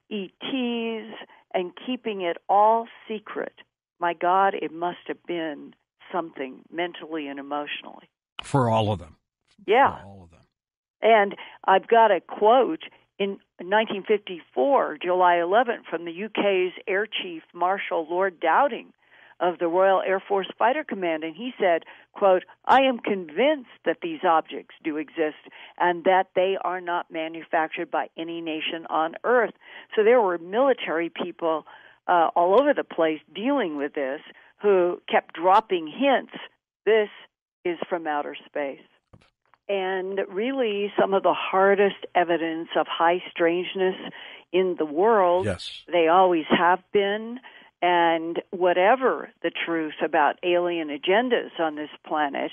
ETs, and keeping it all secret. My God, it must have been something mentally and emotionally. For all of them. Yeah. For all of them. And I've got a quote in 1954, July 11th, from the UK's Air Chief Marshal Lord Dowding of the Royal Air Force Fighter Command, and he said, quote, I am convinced that these objects do exist and that they are not manufactured by any nation on Earth. So there were military people all over the place dealing with this who kept dropping hints. This is from outer space. And really some of the hardest evidence of high strangeness in the world, yes, they always have been. And whatever the truth about alien agendas on this planet,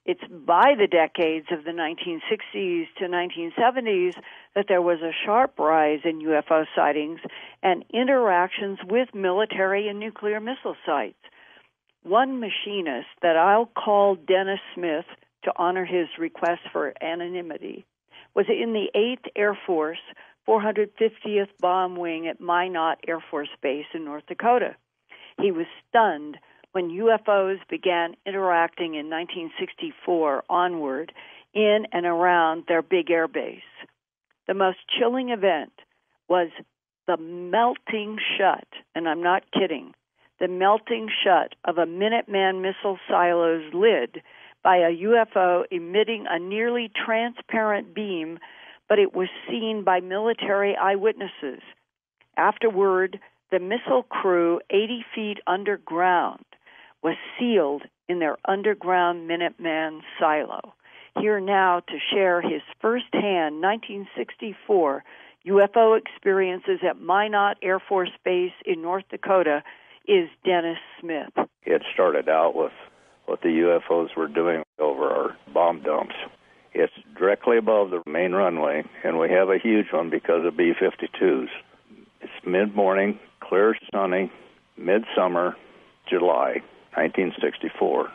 it's by the decades of the 1960s to 1970s that there was a sharp rise in UFO sightings and interactions with military and nuclear missile sites. One machinist that I'll call Dennis Smith to honor his request for anonymity was in the 8th Air Force 450th Bomb Wing at Minot Air Force Base in North Dakota. He was stunned when UFOs began interacting in 1964 onward in and around their big air base. The most chilling event was the melting shut, and I'm not kidding, the melting shut of a Minuteman missile silo's lid by a UFO emitting a nearly transparent beam, but it was seen by military eyewitnesses. Afterward, the missile crew 80 feet underground was sealed in their underground Minuteman silo. Here now to share his first-hand 1964 UFO experiences at Minot Air Force Base in North Dakota is Dennis Smith. It started out with what the UFOs were doing over our bomb dumps. It's directly above the main runway, and we have a huge one because of B-52s. It's mid-morning, clear, sunny, midsummer, July 1964.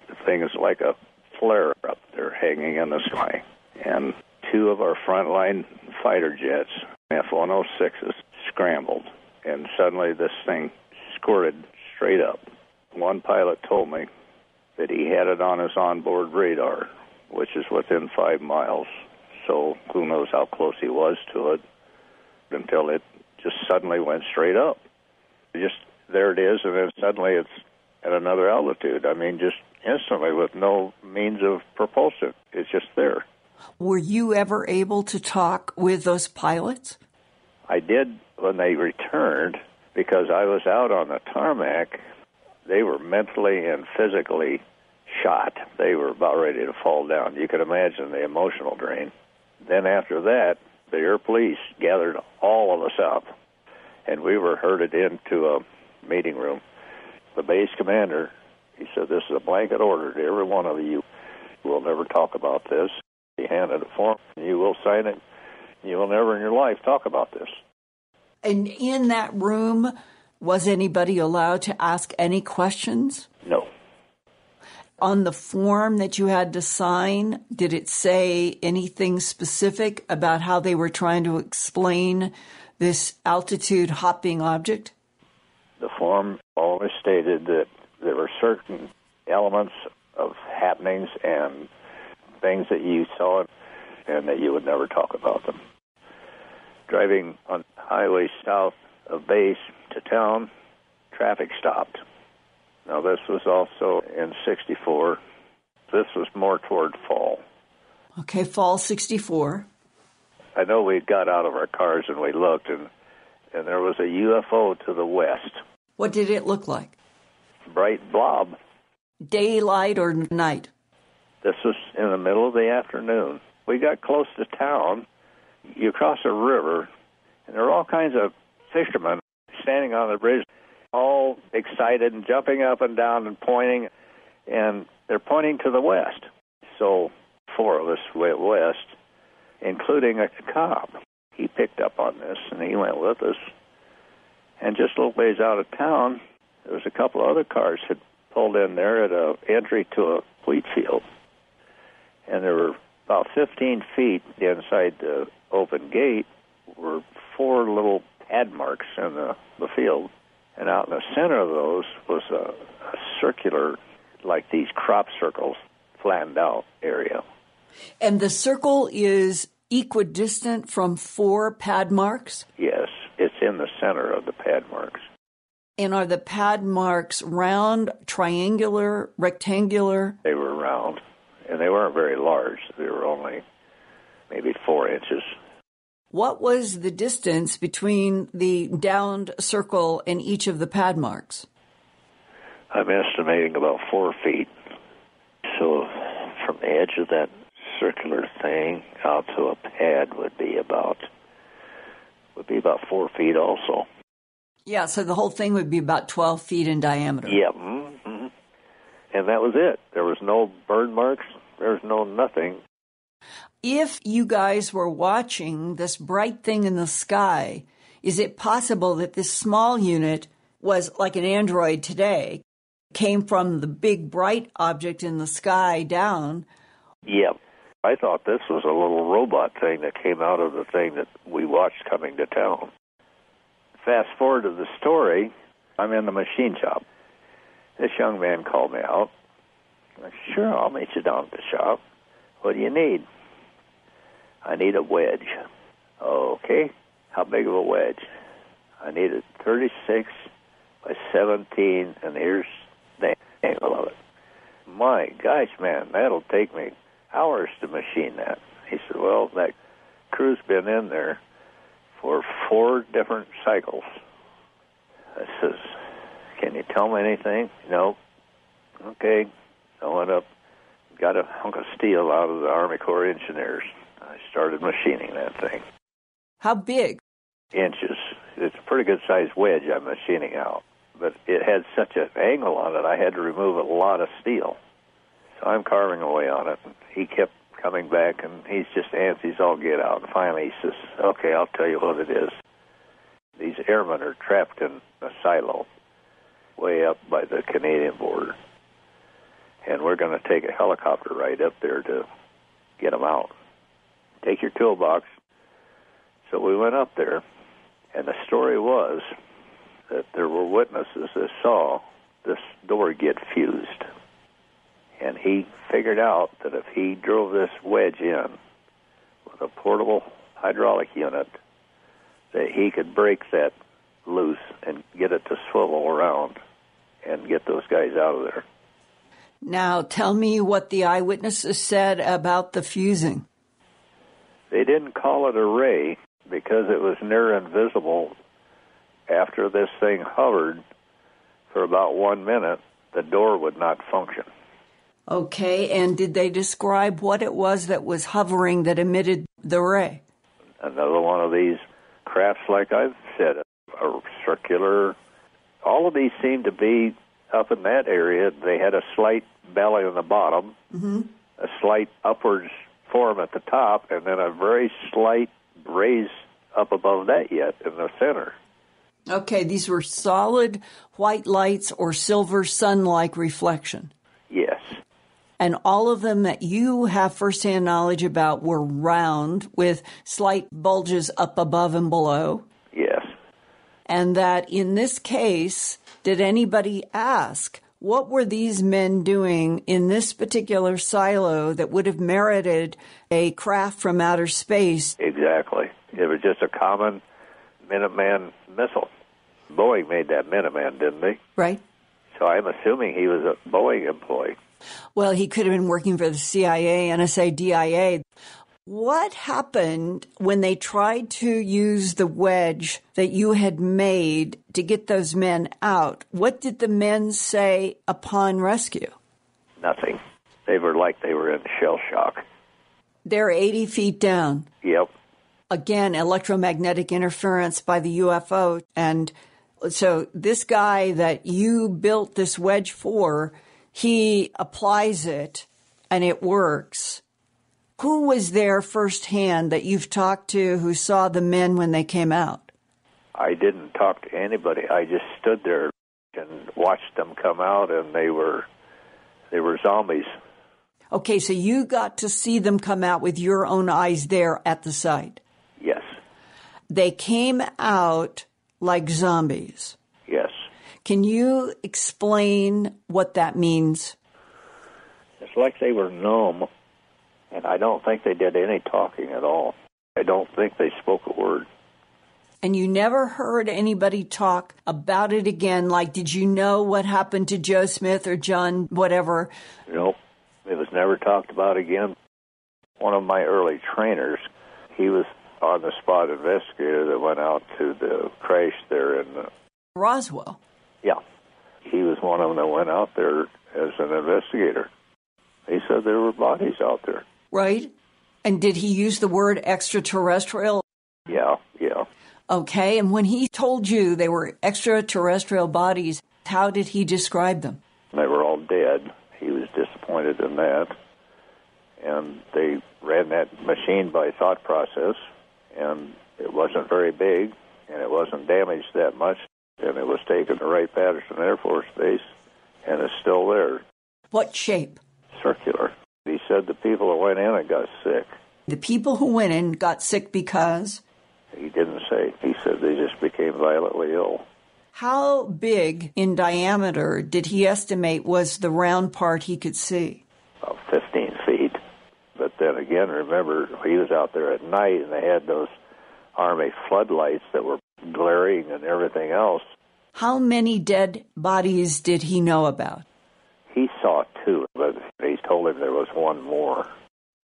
The thing is like a flare up there hanging in the sky. And two of our frontline fighter jets, F-106s, scrambled. And suddenly this thing squirted straight up. One pilot told me that he had it on his onboard radar, which is within 5 miles. So who knows how close he was to it until it just suddenly went straight up. Just there it is, and then suddenly it's at another altitude. I mean, just instantly with no means of propulsion. It's just there. Were you ever able to talk with those pilots? I did when they returned, because I was out on the tarmac. They were mentally and physically shot. They were about ready to fall down. You can imagine the emotional drain. Then after that, the air police gathered all of us up, and we were herded into a meeting room. The base commander, he said, "This is a blanket order to every one of you. We'll never talk about this." He handed a form. "You will sign it. You will never in your life talk about this." And in that room, was anybody allowed to ask any questions? No. On the form that you had to sign, did it say anything specific about how they were trying to explain this altitude hopping object? The form always stated that there were certain elements of happenings and things that you saw and that you would never talk about them. Driving on highway south of base to town, traffic stopped. Now, this was also in 64. This was more toward fall. Okay, fall 64. I know we got out of our cars and we looked, and there was a UFO to the west. What did it look like? Bright blob. Daylight or night? This was in the middle of the afternoon. We got close to town. You cross a river, and there were all kinds of fishermen standing on the bridge, all excited and jumping up and down and pointing, and they're pointing to the west. So 4 of us went west, including a cop. He picked up on this, and he went with us. And just a little ways out of town, there was a couple of other cars had pulled in there at an entry to a wheat field. And there were about 15 feet inside the open gate were 4 little pad marks in the field. And out in the center of those was a circular, like these crop circles, flattened out area. And the circle is equidistant from 4 pad marks? Yes, it's in the center of the pad marks. And are the pad marks round, triangular, rectangular? They were round, and they weren't very large. They were only maybe 4 inches. What was the distance between the downed circle and each of the pad marks? I'm estimating about 4 feet. So from the edge of that circular thing out to a pad would be about 4 feet also. Yeah, so the whole thing would be about 12 feet in diameter. Yeah, mm-hmm. And that was it. There was no burn marks. There was no nothing. If you guys were watching this bright thing in the sky, is it possible that this small unit was like an android today, came from the big bright object in the sky down? Yeah. I thought this was a little robot thing that came out of the thing that we watched coming to town. Fast forward to the story, I'm in the machine shop. This young man called me out. I said, "Sure, I'll meet you down at the shop." What do you need? I need a wedge. Okay. How big of a wedge? I need a 36 by 17, and here's the angle of it. My gosh, man, that'll take me hours to machine that. He said, well, that crew's been in there for 4 different cycles. I says, can you tell me anything? No. Okay. I went up, got a hunk of steel out of the Army Corps of Engineers. I started machining that thing. How big? Inches. It's a pretty good-sized wedge I'm machining out. But it had such an angle on it, I had to remove a lot of steel. So I'm carving away on it. And he kept coming back, and he's just antsy all get out. And finally he says, okay, I'll tell you what it is. These airmen are trapped in a silo way up by the Canadian border. And we're going to take a helicopter ride up there to get them out. Take your toolbox. So we went up there, and the story was that there were witnesses that saw this door get fused. And he figured out that if he drove this wedge in with a portable hydraulic unit, that he could break that loose and get it to swivel around and get those guys out of there. Now, tell me what the eyewitnesses said about the fusing. They didn't call it a ray because it was near invisible. After this thing hovered for about 1 minute, the door would not function. Okay, and did they describe what it was that was hovering that emitted the ray? Another one of these crafts, like I've said, a circular. All of these seem to be up in that area. They had a slight belly on the bottom, a slight upwards form at the top, and then a very slight raise up above that yet in the center. Okay, these were solid white lights or silver sun-like reflection. Yes. And all of them that you have firsthand knowledge about were round with slight bulges up above and below? Yes. And that in this case, did anybody ask, what were these men doing in this particular silo that would have merited a craft from outer space? Exactly. It was just a common Minuteman missile. Boeing made that Minuteman, didn't they? Right. So I'm assuming he was a Boeing employee. Well, he could have been working for the CIA, NSA, DIA. What happened when they tried to use the wedge that you had made to get those men out? What did the men say upon rescue? Nothing. They were like they were in shell shock. They're 80 feet down. Yep. Again, electromagnetic interference by the UFO. And so this guy that you built this wedge for, he applies it and it works. Who was there firsthand that you've talked to who saw the men when they came out? I didn't talk to anybody. I just stood there and watched them come out, and they were zombies. Okay, so you got to see them come out with your own eyes there at the site. Yes. They came out like zombies. Yes. Can you explain what that means? It's like they were numb, and I don't think they did any talking at all. I don't think they spoke a word. And you never heard anybody talk about it again? Like, did you know what happened to Joe Smith or John whatever? Nope. It was never talked about again. One of my early trainers, he was on-the-spot investigator that went out to the crash there in Roswell. Yeah. He was one of them that went out there as an investigator. He said there were bodies out there. Right. And did he use the word extraterrestrial? Yeah. Okay. And when he told you they were extraterrestrial bodies, how did he describe them? They were all dead. He was disappointed in that. And they ran that machine by thought process, and it wasn't very big, and it wasn't damaged that much, and it was taken to Wright-Patterson Air Force Base, and it's still there. What shape? Circular. He said the people that went in and got sick. The people who went in got sick because? He didn't say. He said they just became violently ill. How big in diameter did he estimate was the round part he could see? About 15 feet. But then again, remember, he was out there at night, and they had those Army floodlights that were glaring and everything else. How many dead bodies did he know about? He saw 2, but he told him there was 1 more.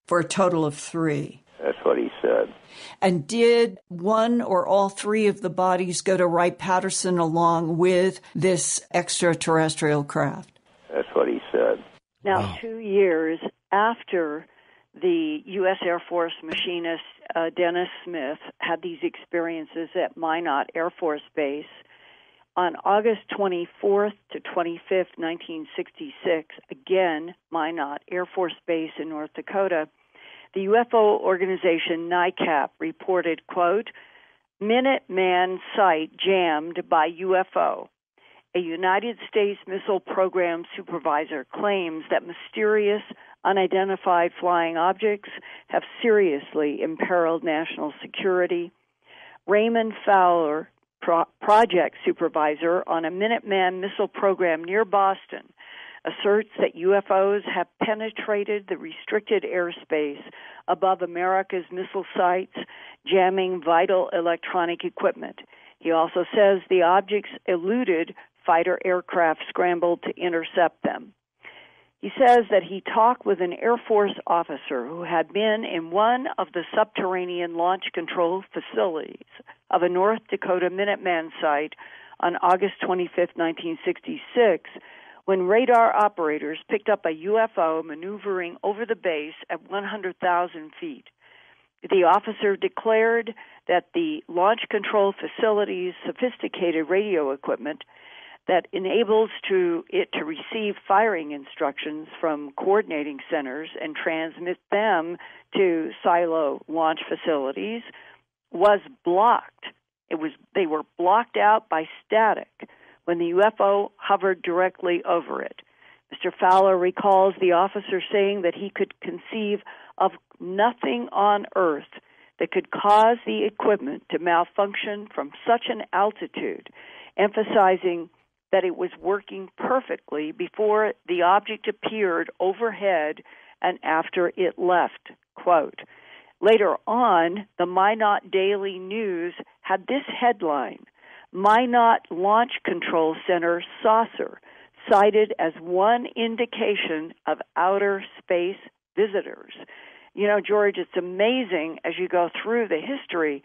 For a total of 3. That's what he said. And did 1 or all 3 of the bodies go to Wright-Patterson along with this extraterrestrial craft? That's what he said. Now, 2 years after the U.S. Air Force machinist Dennis Smith had these experiences at Minot Air Force Base, on August 24th to 25th, 1966, again, Minot Air Force Base in North Dakota, the UFO organization NICAP reported, quote, Minuteman site jammed by UFO. A United States Missile Program supervisor claims that mysterious, unidentified flying objects have seriously imperiled national security. Raymond Fowler, project supervisor on a Minuteman missile program near Boston, asserts that UFOs have penetrated the restricted airspace above America's missile sites, jamming vital electronic equipment. He also says the objects eluded fighter aircraft scrambled to intercept them. He says that he talked with an Air Force officer who had been in one of the subterranean launch control facilities of a North Dakota Minuteman site on August 25, 1966, when radar operators picked up a UFO maneuvering over the base at 100,000 feet. The officer declared that the launch control facility's sophisticated radio equipment that enables it to receive firing instructions from coordinating centers and transmit them to silo launch facilities was blocked. They were blocked out by static when the UFO hovered directly over it. Mr. Fowler recalls the officer saying that he could conceive of nothing on Earth that could cause the equipment to malfunction from such an altitude, emphasizing that it was working perfectly before the object appeared overhead and after it left, quote. Later on, the Minot Daily News had this headline, Minot Launch Control Center saucer, cited as one indication of outer space visitors. You know, George, it's amazing as you go through the history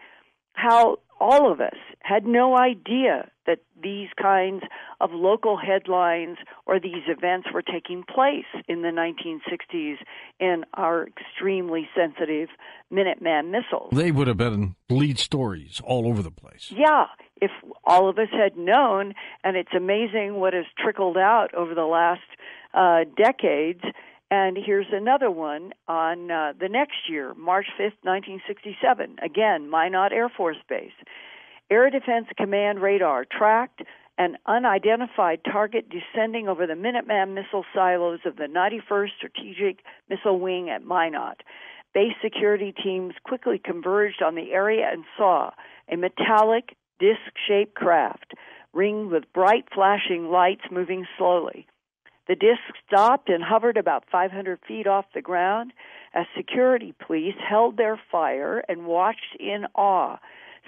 how all of us had no idea that these kinds of local headlines or these events were taking place in the 1960s in our extremely sensitive Minuteman missiles. They would have been lead stories all over the place. Yeah, if all of us had known, and it's amazing what has trickled out over the last decades. And here's another one on the next year, March 5th, 1967. Again, Minot Air Force Base. Air Defense Command radar tracked an unidentified target descending over the Minuteman missile silos of the 91st Strategic Missile Wing at Minot. Base security teams quickly converged on the area and saw a metallic, disc-shaped craft ringed with bright flashing lights moving slowly. The disc stopped and hovered about 500 feet off the ground as security police held their fire and watched in awe.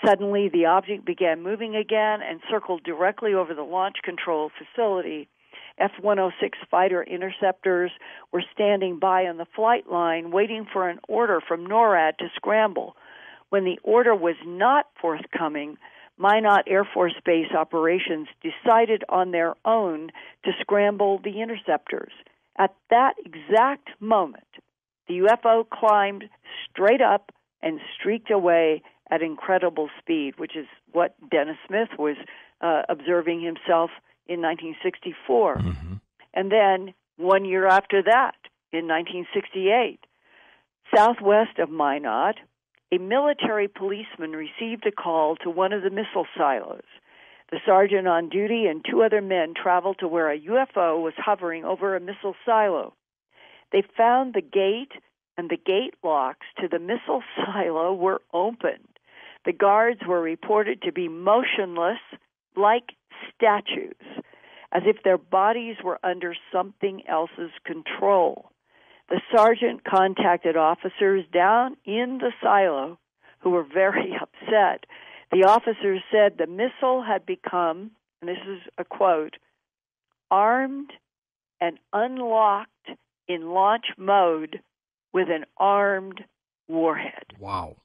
Suddenly, the object began moving again and circled directly over the launch control facility. F-106 fighter interceptors were standing by on the flight line waiting for an order from NORAD to scramble. When the order was not forthcoming, Minot Air Force Base operations decided on their own to scramble the interceptors. At that exact moment, the UFO climbed straight up and streaked away at incredible speed, which is what Dennis Smith was observing himself in 1964. Mm-hmm. And then 1 year after that, in 1968, southwest of Minot, a military policeman received a call to one of the missile silos. The sergeant on duty and 2 other men traveled to where a UFO was hovering over a missile silo. They found the gate, and the gate locks to the missile silo were opened. The guards were reported to be motionless like statues, as if their bodies were under something else's control. the sergeant contacted officers down in the silo who were very upset. The officers said the missile had become, and this is a quote, armed and unlocked in launch mode with an armed warhead. Wow.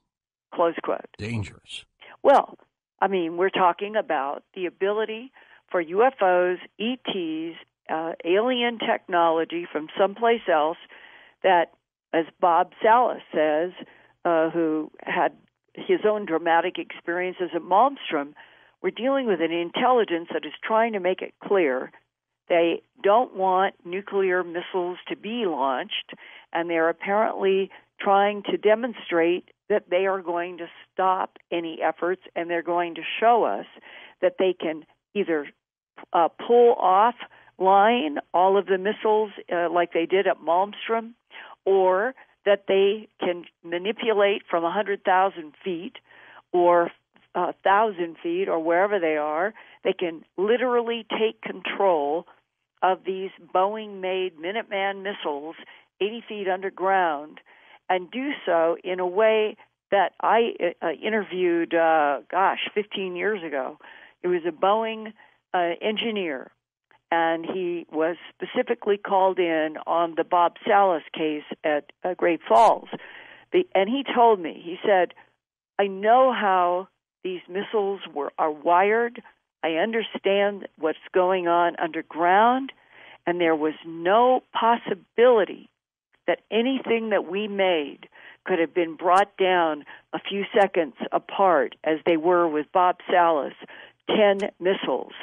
Close quote. Dangerous. Well, I mean, we're talking about the ability for UFOs, ETs, alien technology from someplace else that, as Bob Salas says, who had his own dramatic experiences at Malmstrom, we're dealing with an intelligence that is trying to make it clear they don't want nuclear missiles to be launched, and they're apparently trying to demonstrate that they are going to stop any efforts, and they're going to show us that they can either pull off line all of the missiles like they did at Malmstrom, or that they can manipulate from 100,000 feet or 1,000 feet or wherever they are. They can literally take control of these Boeing-made Minuteman missiles 80 feet underground and do so in a way that I interviewed, 15 years ago. It was a Boeing engineer, and he was specifically called in on the Bob Salas case at Great Falls. And he told me, he said, I know how these missiles are wired. I understand what's going on underground, and there was no possibility that anything that we made could have been brought down a few seconds apart as they were with Bob Salas, 10 missiles.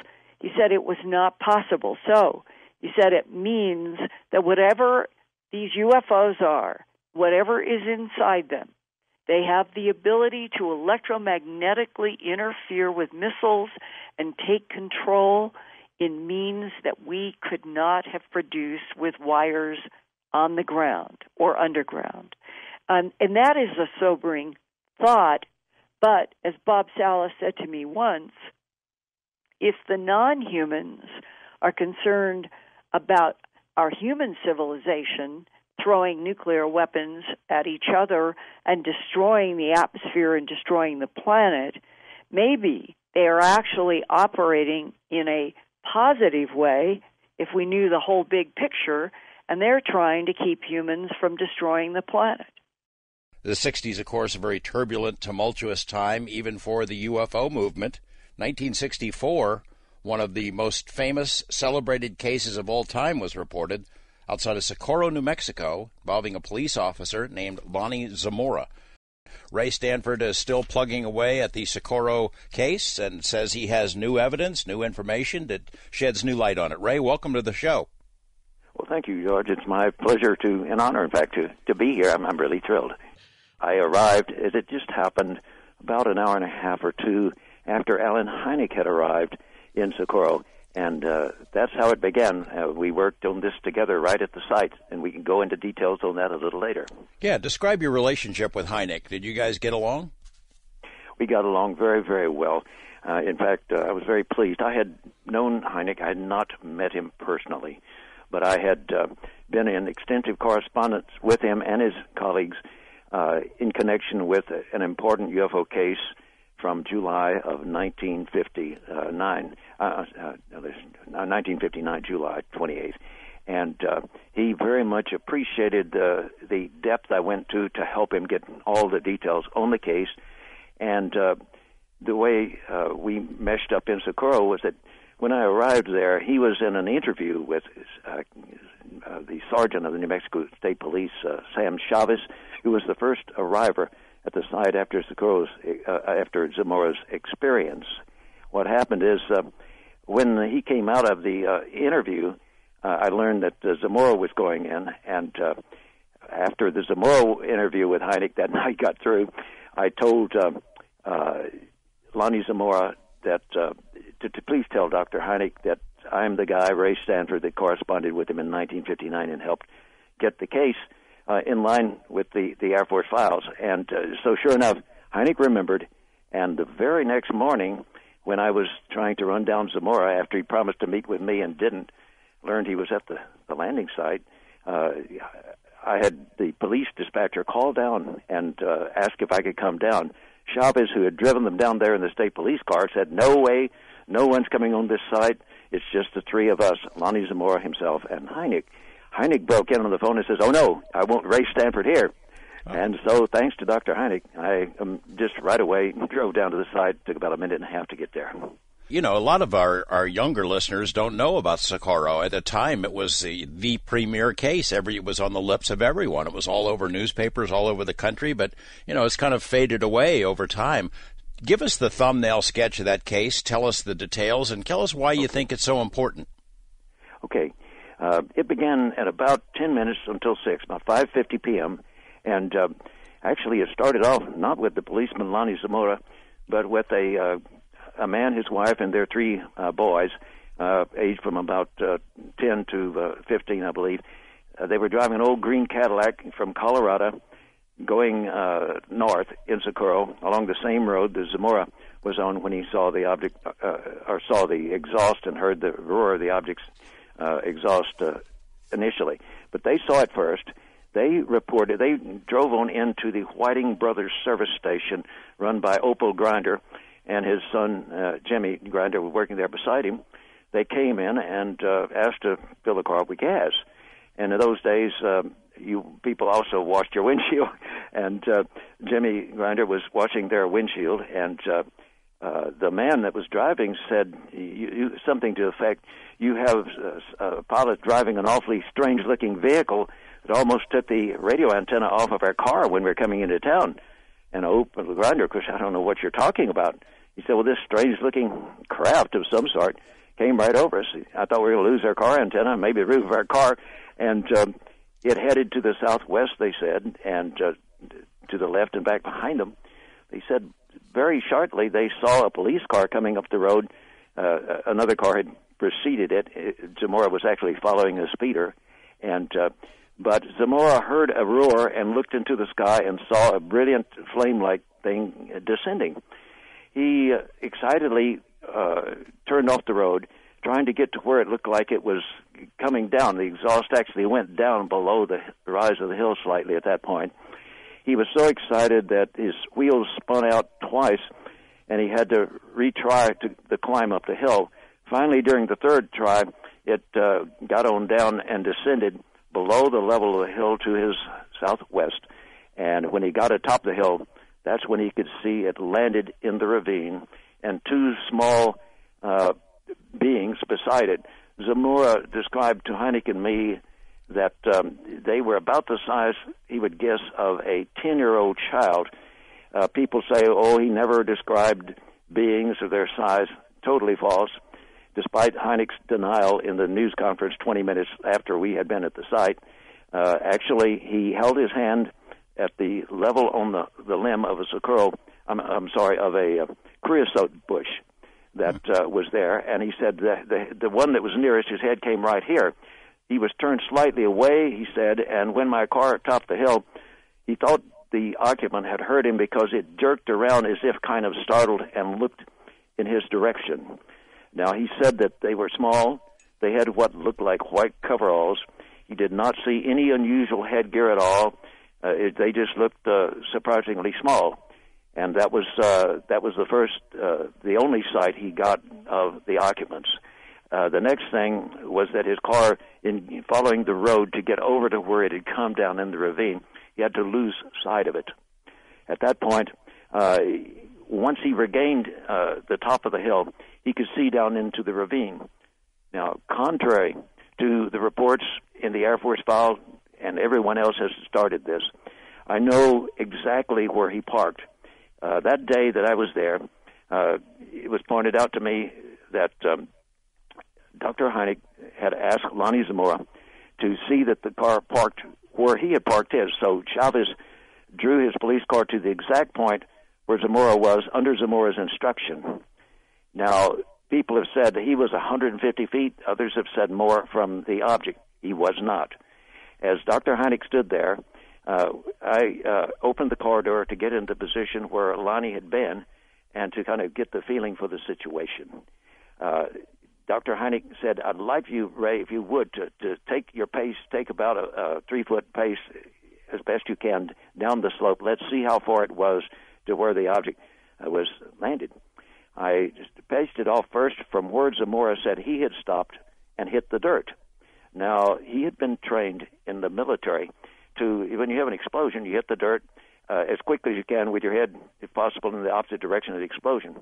He said it was not possible. So he said it means that whatever these UFOs are, whatever is inside them, they have the ability to electromagnetically interfere with missiles and take control in means that we could not have produced with wires on the ground or underground. And that is a sobering thought. But as Bob Salas said to me once, if the non-humans are concerned about our human civilization throwing nuclear weapons at each other and destroying the atmosphere and destroying the planet, maybe they are actually operating in a positive way if we knew the whole big picture, and they're trying to keep humans from destroying the planet. The 60s, of course, a very turbulent, tumultuous time, even for the UFO movement. 1964, one of the most famous, celebrated cases of all time was reported outside of Socorro, New Mexico, involving a police officer named Lonnie Zamora. Ray Stanford is still plugging away at the Socorro case and says he has new evidence, new information that sheds new light on it. Ray, welcome to the show. Well, thank you, George. It's my pleasure an honor, in fact, to be here. I'm really thrilled. I arrived, as it just happened, about an hour and a half or two after Alan Hynek had arrived in Socorro, and that's how it began. We worked on this together right at the site, and we can go into details on that a little later. Yeah, describe your relationship with Hynek. Did you guys get along? We got along very, very well. In fact, I was very pleased. I had known Hynek. I had not met him personally, but I had been in extensive correspondence with him and his colleagues in connection with an important UFO case from July of 1959, 1959, July 28th. And he very much appreciated the depth I went to help him get all the details on the case. And the way we meshed up in Socorro was that when I arrived there, he was in an interview with the sergeant of the New Mexico State Police, Sam Chavez, who was the first arriver at the site after after Zamora's experience. What happened is when he came out of the interview, I learned that Zamora was going in, and after the Zamora interview with Hynek that night got through, I told Lonnie Zamora that to please tell Dr. Hynek that I'm the guy, Ray Stanford, that corresponded with him in 1959 and helped get the case in line with the Air Force files. And so sure enough, Hynek remembered, and the very next morning when I was trying to run down Zamora after he promised to meet with me and didn't, learned he was at the landing site, I had the police dispatcher call down and ask if I could come down. Chavez, who had driven them down there in the state police car, said, "No way, no one's coming on this site. It's just the three of us, Lonnie Zamora himself and Hynek." Hynek broke in on the phone and says, "Oh, no, I won't race Stanford here." Oh. And so thanks to Dr. Hynek, I just right away drove down to the site. It took about a minute and a half to get there. You know, a lot of our younger listeners don't know about Socorro. At the time, it was the premier case. It was on the lips of everyone. It was all over newspapers, all over the country. But, you know, it's kind of faded away over time. Give us the thumbnail sketch of that case. Tell us the details, and tell us why you think it's so important. Okay. It began at about 10 minutes until 6, about 5:50 p.m., and actually it started off not with the policeman, Lonnie Zamora, but with a man, his wife, and their three boys, aged from about 10 to 15, I believe. They were driving an old green Cadillac from Colorado going north in Socorro along the same road that Zamora was on when he saw the object, or saw the exhaust and heard the roar of the object's exhaust initially. But they saw it first. They reported, they drove on into the Whiting Brothers service station run by Opal Grinder, and his son, Jimmy Grinder, was working there beside him. They came in and asked to fill the car with gas. And in those days, you people also washed your windshield, and Jimmy Grinder was washing their windshield, and the man that was driving said something to the effect, "You have a pilot driving an awfully strange-looking vehicle that almost took the radio antenna off of our car when we were coming into town." And Opal Grinder, of course, "I don't know what you're talking about." He said, "Well, this strange-looking craft of some sort came right over us. I thought we were going to lose our car antenna, maybe the roof of our car, and it headed to the southwest," they said, and to the left and back behind them. They said very shortly they saw a police car coming up the road. Another car had preceded it. Zamora was actually following a speeder, and but Zamora heard a roar and looked into the sky and saw a brilliant flame-like thing descending. He excitedly turned off the road, trying to get to where it looked like it was coming down. The exhaust actually went down below the rise of the hill slightly at that point. He was so excited that his wheels spun out twice, and he had to retry the climb up the hill. Finally, during the third try, it got on down and descended below the level of the hill to his southwest. And when he got atop the hill, that's when he could see it landed in the ravine, and two small beings beside it. Zamora described to Hynek and me that they were about the size, he would guess, of a 10-year-old child. People say, "Oh, he never described beings of their size." Totally false. Despite Hynek's denial in the news conference 20 minutes after we had been at the site, actually he held his hand at the level on the limb of a Socorro, of a creosote bush that was there, and he said the one that was nearest his head came right here. He was turned slightly away, he said, and when my car topped the hill, he thought the occupant had heard him because it jerked around as if kind of startled and looked in his direction. Now, he said that they were small. They had what looked like white coveralls. He did not see any unusual headgear at all. They just looked surprisingly small. And that was the only sight he got of the occupants. The next thing was that his car, in following the road to get over to where it had come down in the ravine, he had to lose sight of it. At that point, once he regained the top of the hill, he could see down into the ravine. Now, contrary to the reports in the Air Force file, and everyone else has started this, I know exactly where he parked. That day that I was there, it was pointed out to me that Dr. Hynek had asked Lonnie Zamora to see that the car parked where he had parked his. So Chavez drew his police car to the exact point where Zamora was under Zamora's instruction. Now, people have said that he was 150 feet. Others have said more from the object. He was not. As Dr. Hynek stood there, I opened the car door to get into the position where Lonnie had been and to kind of get the feeling for the situation. Dr. Heineck said, I'd like you, Ray, if you would, to take your pace, take about a 3-foot pace as best you can down the slope. Let's see how far it was to where the object was landed. I just paced it off first from where Zamora said he had stopped and hit the dirt. Now, he had been trained in the military to, when you have an explosion, you hit the dirt as quickly as you can with your head, if possible, in the opposite direction of the explosion.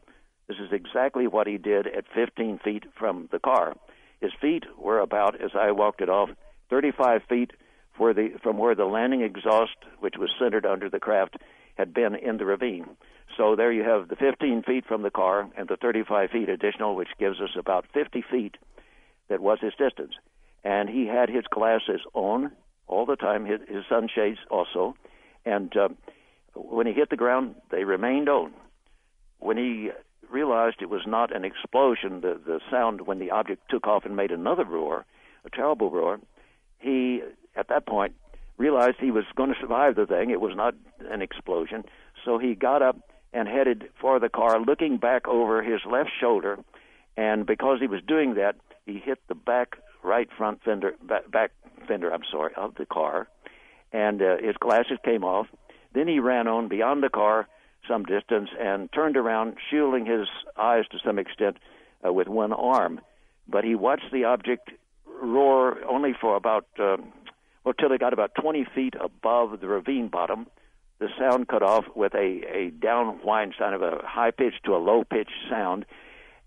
This is exactly what he did at 15 feet from the car. His feet were about, as I walked it off, 35 feet from where the landing exhaust, which was centered under the craft, had been in the ravine. So there you have the 15 feet from the car and the 35 feet additional, which gives us about 50 feet. That was his distance. And he had his glasses on all the time, his sunshades also. And when he hit the ground, they remained on. When he realized it was not an explosion, the sound when the object took off and made another roar, a terrible roar, he, at that point, realized he was going to survive the thing. It was not an explosion. So he got up and headed for the car, looking back over his left shoulder. And because he was doing that, he hit the back fender of the car, and his glasses came off. Then he ran on beyond the car some distance and turned around, shielding his eyes to some extent with one arm. But he watched the object roar only for about, till it got about 20 feet above the ravine bottom. The sound cut off with a down whine sound of a high-pitched to a low-pitched sound,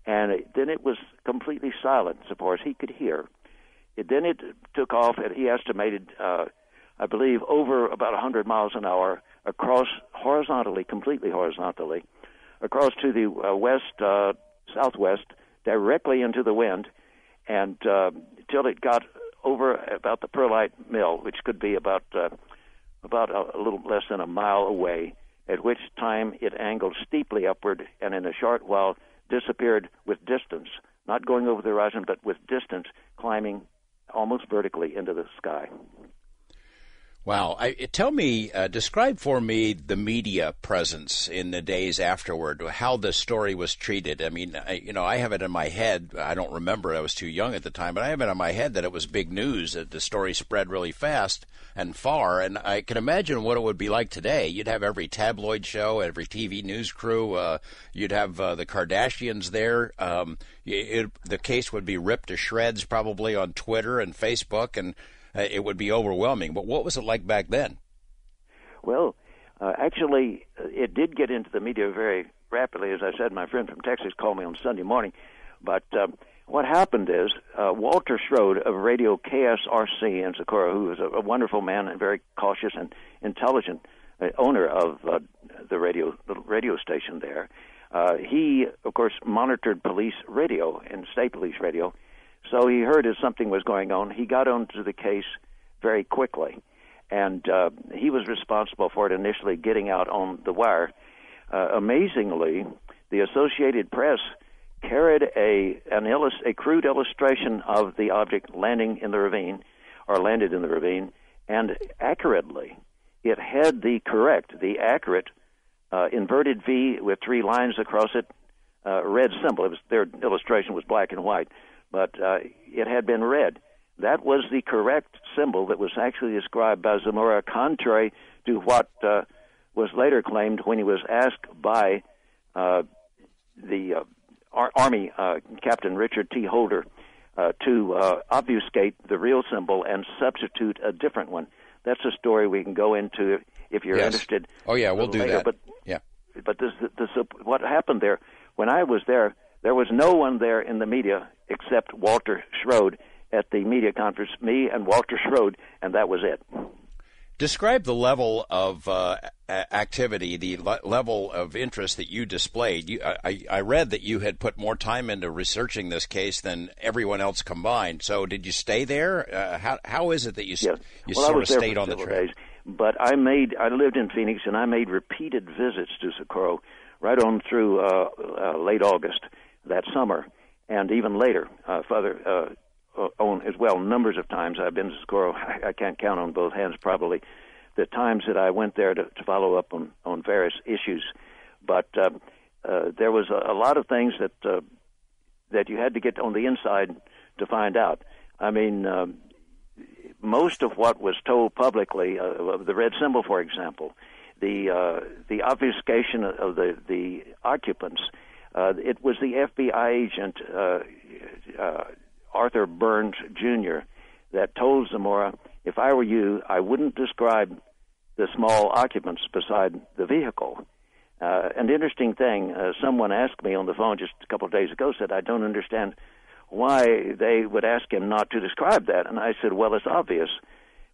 and then it was completely silent so far as he could hear. Then it took off, and he estimated, I believe, over about 100 miles an hour across horizontally, completely horizontally, across to the southwest, directly into the wind, and till it got over about the Perlite Mill, which could be about a little less than a mile away, at which time it angled steeply upward and in a short while disappeared with distance, not going over the horizon, but with distance, climbing almost vertically into the sky. Wow. Describe for me the media presence in the days afterward, how the story was treated. I mean, I have it in my head. I don't remember. I was too young at the time, but I have it in my head that it was big news, that the story spread really fast and far. And I can imagine what it would be like today. You'd have every tabloid show, every TV news crew. You'd have the Kardashians there. The case would be ripped to shreds probably on Twitter and Facebook, and it would be overwhelming. But what was it like back then? Well, actually, it did get into the media very rapidly. As I said, my friend from Texas called me on Sunday morning. But what happened is Walter Schroed of Radio KSRC in Socorro, who was a wonderful man and very cautious and intelligent owner of the radio station there, he, of course, monitored police radio and state police radio. So he heard as something was going on. He got onto the case very quickly, and he was responsible for it initially getting out on the wire. Amazingly, the Associated Press carried a crude illustration of the object landing in the ravine, or landed in the ravine, and accurately, it had the accurate inverted V with 3 lines across it, red symbol. Their illustration was black and white, but it had been red. That was the correct symbol that was actually described by Zamora, contrary to what was later claimed when he was asked by the Army Captain Richard T. Holder to obfuscate the real symbol and substitute a different one. That's a story we can go into if you're interested. Oh, yeah, we'll do that. But, yeah. But what happened there, when I was there was no one there in the media except Walter Schroed at the media conference, me and Walter Schroed, and that was it. Describe the level of activity, the level of interest that you displayed. I read that you had put more time into researching this case than everyone else combined. So did you stay there? How is it that you sort of stayed on the trail? Days, but I lived in Phoenix, and I made repeated visits to Socorro right on through late August that summer, and even later, further on as well. Numbers of times I've been to Socorro. I can't count on both hands probably the times that I went there to follow up on various issues. But there was a lot of things that that you had to get on the inside to find out. I mean, most of what was told publicly, the red symbol, for example, the obfuscation of the occupants, it was the FBI agent, Arthur Burns Jr., that told Zamora, if I were you, I wouldn't describe the small occupants beside the vehicle. An interesting thing, someone asked me on the phone just a couple of days ago, said, I don't understand why they would ask him not to describe that. And I said, well, it's obvious.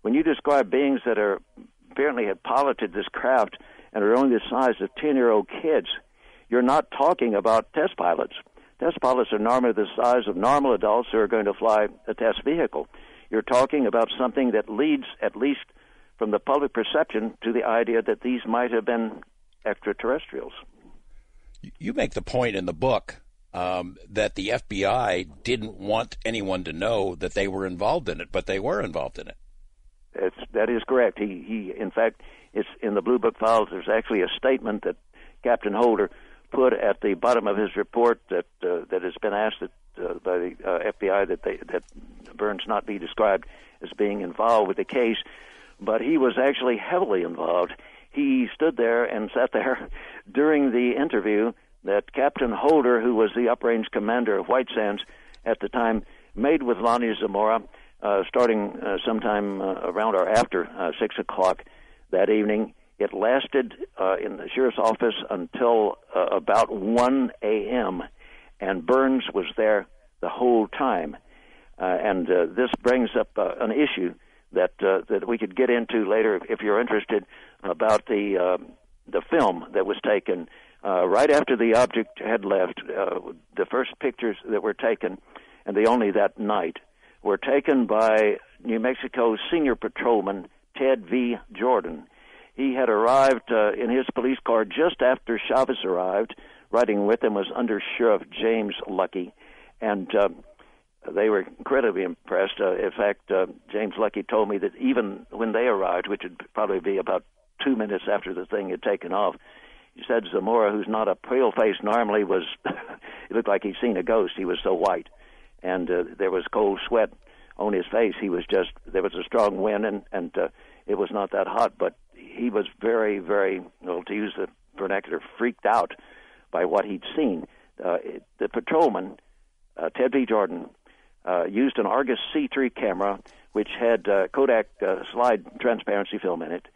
When you describe beings that are apparently have piloted this craft and are only the size of 10-year-old kids, you're not talking about test pilots. Test pilots are normally the size of normal adults who are going to fly a test vehicle. You're talking about something that leads, at least from the public perception, to the idea that these might have been extraterrestrials. You make the point in the book that the FBI didn't want anyone to know that they were involved in it, but they were involved in it. That is correct. He in fact, it's in the Blue Book files. There's actually a statement that Captain Holder put at the bottom of his report that has been asked by the FBI that Burns not be described as being involved with the case, but he was actually heavily involved. He stood there and sat there during the interview that Captain Holder, who was the uprange commander of White Sands at the time, made with Lonnie Zamora, starting sometime around or after 6 o'clock that evening. It lasted in the sheriff's office until about 1 a.m., and Burns was there the whole time. And this brings up an issue that we could get into later if you're interested, about the film that was taken right after the object had left. The first pictures that were taken, and the only that night, were taken by New Mexico's senior patrolman, Ted V. Jordan. He had arrived in his police car just after Chavez arrived. Riding with him was Under Sheriff James Lucky, and they were incredibly impressed. In fact, James Lucky told me that even when they arrived, which would probably be about 2 minutes after the thing had taken off, he said Zamora, who's not a pale face normally, was it looked like he'd seen a ghost. He was so white, and there was cold sweat on his face. He was just, there was a strong wind, and it was not that hot, but he was very, very, well, to use the vernacular, freaked out by what he'd seen. The patrolman, Ted V. Jordan, used an Argus C3 camera, which had Kodak slide transparency film in it,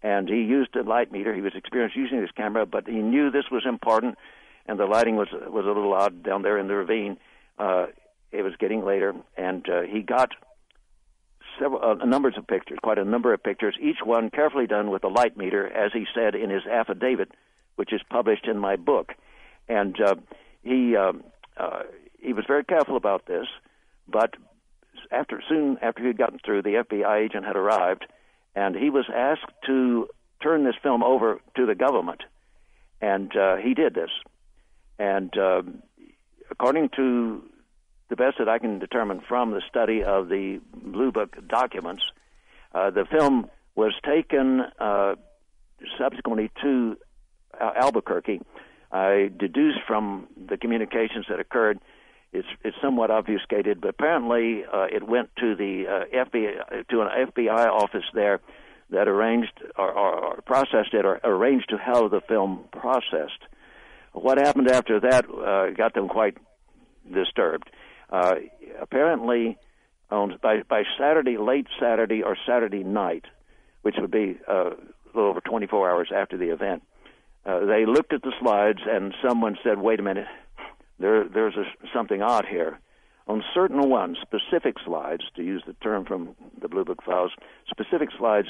and he used a light meter. He was experienced using this camera, but he knew this was important, and the lighting was a little odd down there in the ravine. It was getting later, and he got several numbers of pictures, quite a number of pictures, each one carefully done with a light meter, as he said in his affidavit, which is published in my book. And he was very careful about this, but soon after he had gotten through, the FBI agent had arrived, and he was asked to turn this film over to the government, and he did this. And according to the best that I can determine from the study of the Blue Book documents, the film was taken subsequently to Albuquerque. I deduced from the communications that occurred, it's somewhat obfuscated, but apparently it went to the FBI, to an FBI office there that arranged or processed it, or arranged to have the film processed. What happened after that got them quite disturbed. Apparently, by Saturday, late Saturday or Saturday night, which would be a little over 24 hours after the event, they looked at the slides, and someone said, wait a minute, there's something odd here. On certain ones, specific slides, to use the term from the Blue Book files, specific slides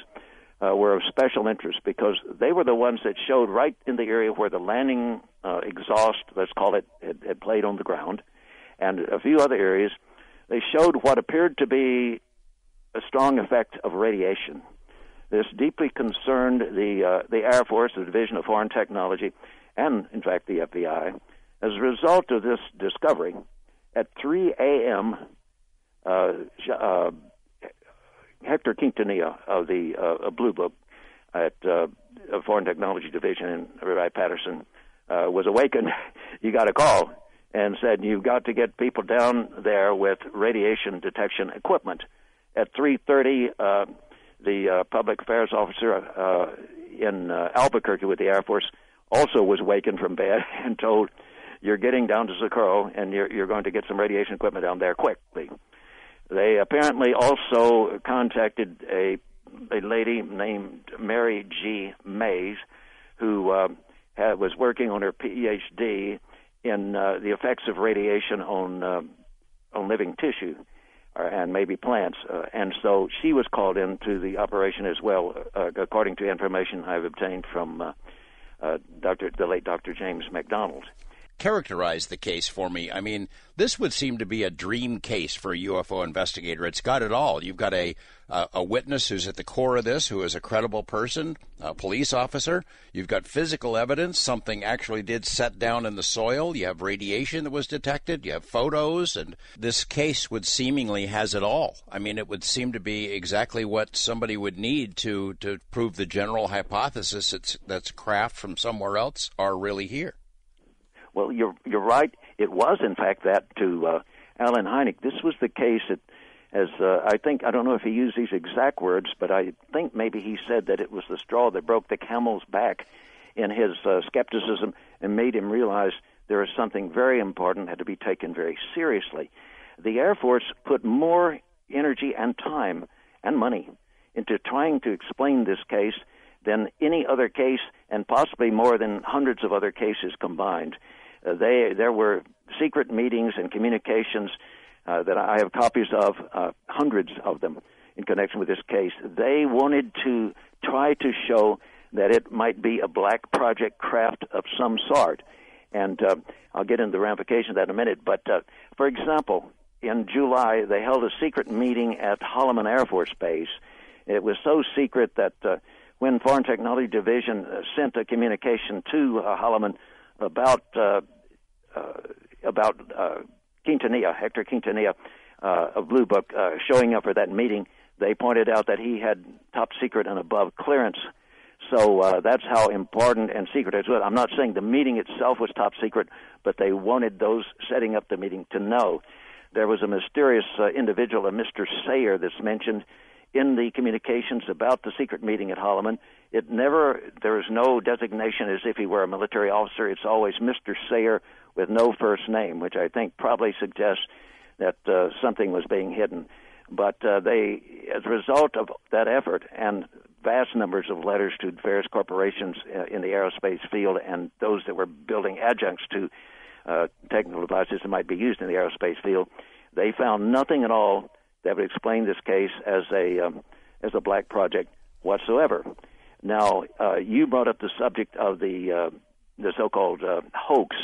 were of special interest because they were the ones that showed right in the area where the landing exhaust, let's call it, had played on the ground, and a few other areas. They showed what appeared to be a strong effect of radiation. This deeply concerned the Air Force, the Division of Foreign Technology, and, in fact, the FBI. As a result of this discovery, at 3 a.m., Hector Quintanilla of the Blue Book at Foreign Technology Division in Wright-Patterson was awakened. He got a call. and said, you've got to get people down there with radiation detection equipment. At 3:30, the public affairs officer in Albuquerque with the Air Force also was wakened from bed and told, you're getting down to Socorro, and you're going to get some radiation equipment down there quickly. They apparently also contacted a lady named Mary G. Mays, who was working on her Ph.D. in the effects of radiation on living tissue and maybe plants. And so she was called into the operation as well, according to information I've obtained from the late Dr. James McDonald. Characterize the case for me. I mean, this would seem to be a dream case for a UFO investigator. It's got it all. You've got a witness who's at the core of this, who is a credible person, a police officer. You've got physical evidence, something actually did set down in the soil. You have radiation that was detected. You have photos, and this case would seemingly has it all. I mean, it would seem to be exactly what somebody would need to prove the general hypothesis that's craft from somewhere else are really here. Well, you're right. It was, in fact, that to Alan Hynek. This was the case that, I don't know if he used these exact words, but I think maybe he said that it was the straw that broke the camel's back in his skepticism and made him realize there is something very important had to be taken very seriously. The Air Force put more energy and time and money into trying to explain this case than any other case, and possibly more than hundreds of other cases combined. There were secret meetings and communications that I have copies of, hundreds of them in connection with this case. They wanted to try to show that it might be a black project craft of some sort. And I'll get into the ramifications of that in a minute. But, for example, in July, they held a secret meeting at Holloman Air Force Base. It was so secret that when Foreign Technology Division sent a communication to Holloman about Quintanilla, Hector Quintanilla of Blue Book, showing up for that meeting, they pointed out that he had top secret and above clearance. So that's how important and secret it was. I'm not saying the meeting itself was top secret, but they wanted those setting up the meeting to know. There was a mysterious individual, a Mr. Sayer, that's mentioned in the communications about the secret meeting at Holloman. There is no designation as if he were a military officer. It's always Mr. Sayer with no first name, which I think probably suggests that something was being hidden. But as a result of that effort and vast numbers of letters to various corporations in the aerospace field and those that were building adjuncts to technical devices that might be used in the aerospace field, they found nothing at all that would explain this case as a black project whatsoever. Now, you brought up the subject of the so-called hoax,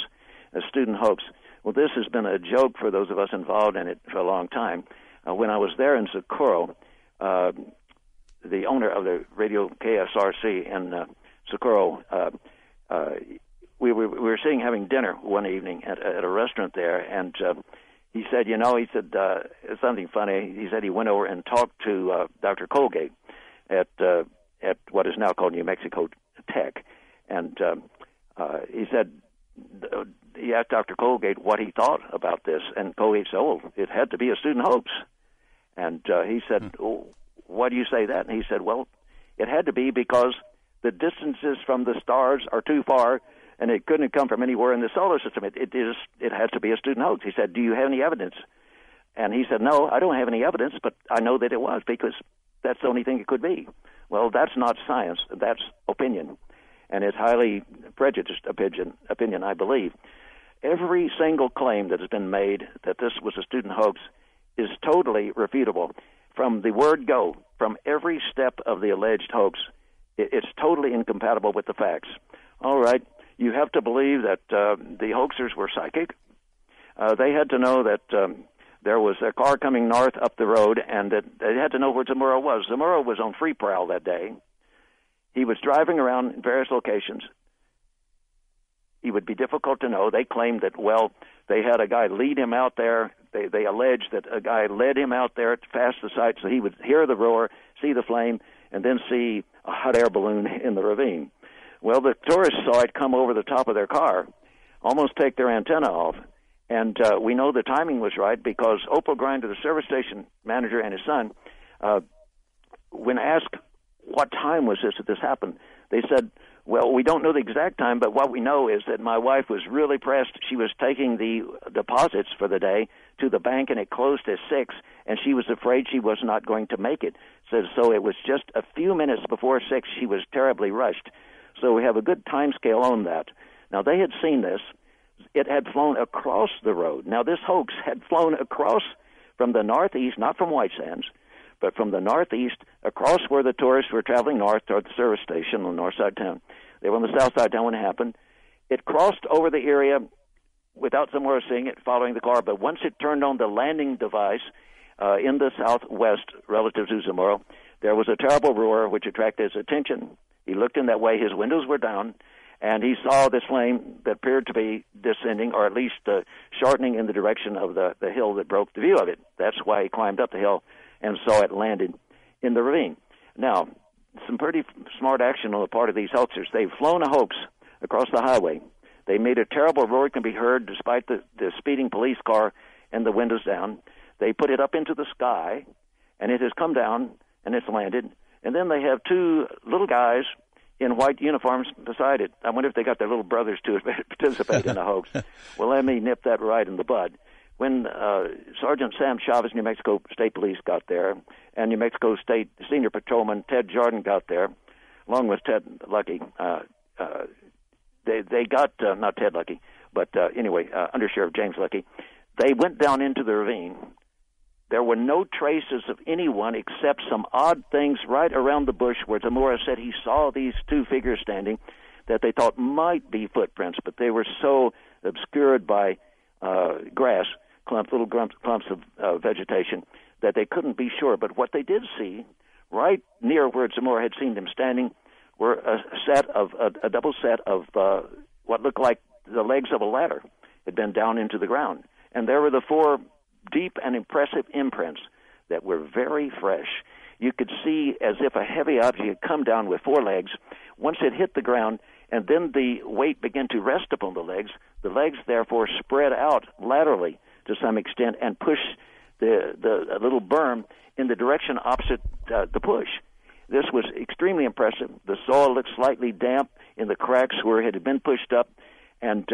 a student hoax. Well, this has been a joke for those of us involved in it for a long time. When I was there in Socorro, the owner of the radio KSRC in Socorro, we were having dinner one evening at a restaurant there, and he said, something funny. He said he went over and talked to Dr. Colgate at what is now called New Mexico Tech, and he said he asked Dr. Colgate what he thought about this, and Colgate said, it had to be a student hoax. And he said, why do you say that? And he said, well, it had to be because the distances from the stars are too far, and it couldn't come from anywhere in the solar system. It has to be a student hoax. He said, do you have any evidence? And he said, no, I don't have any evidence, but I know that it was because that's the only thing it could be. Well, that's not science. That's opinion, and it's highly prejudiced opinion, I believe. Every single claim that has been made that this was a student hoax is totally refutable. From the word go, from every step of the alleged hoax, it's totally incompatible with the facts. All right, you have to believe that the hoaxers were psychic. They had to know that there was a car coming north up the road, and that they had to know where Zamora was. Zamora was on free prowl that day. He was driving around in various locations. He would be difficult to know. They claimed that, they had a guy lead him out there. They alleged that a guy led him out there past the site so he would hear the roar, see the flame, and then see a hot air balloon in the ravine. Well, the tourists saw it come over the top of their car, almost take their antenna off, And we know the timing was right because Opal Grinder, the service station manager, and his son, when asked what time was this that this happened, they said, well, we don't know the exact time, but what we know is that my wife was really pressed. She was taking the deposits for the day to the bank, and it closed at 6, and she was afraid she was not going to make it. So it was just a few minutes before 6. She was terribly rushed. So we have a good time scale on that. Now, they had seen this. It had flown across the road. Now, this hoax had flown across from the northeast, not from White Sands, but from the northeast across where the tourists were traveling north toward the service station on the north side of town. They were on the south side of town when it happened. It crossed over the area without Zamora seeing it, following the car, but once it turned on the landing device in the southwest relative to Zamora, there was a terrible roar which attracted his attention. He looked in that way. His windows were down, and he saw this flame that appeared to be descending, or at least shortening in the direction of the hill that broke the view of it. That's why he climbed up the hill and saw it landed in the ravine. Now, some pretty smart action on the part of these hoaxers. They've flown a hoax across the highway. They made a terrible roar. It can be heard despite the speeding police car and the windows down. They put it up into the sky, and it has come down, and it's landed. And then they have two little guys in white uniforms beside it. I wonder if they got their little brothers to participate in the hoax. Well, let me nip that right in the bud. When Sergeant Sam Chavez, New Mexico State Police, got there, and New Mexico State Senior Patrolman Ted Jordan got there, along with Ted Lucky, they got, not Ted Lucky, but anyway, Under Sheriff James Lucky, they went down into the ravine. There were no traces of anyone except some odd things right around the bush where Zamora said he saw these two figures standing that they thought might be footprints, but they were so obscured by grass, little clumps of vegetation, that they couldn't be sure. But what they did see, right near where Zamora had seen them standing, were a double set of what looked like the legs of a ladder had been down into the ground. And there were the four deep and impressive imprints that were very fresh. You could see as if a heavy object had come down with four legs. Once it hit the ground, and then the weight began to rest upon the legs therefore spread out laterally to some extent and pushed the little berm in the direction opposite the push. This was extremely impressive. The soil looked slightly damp in the cracks where it had been pushed up, and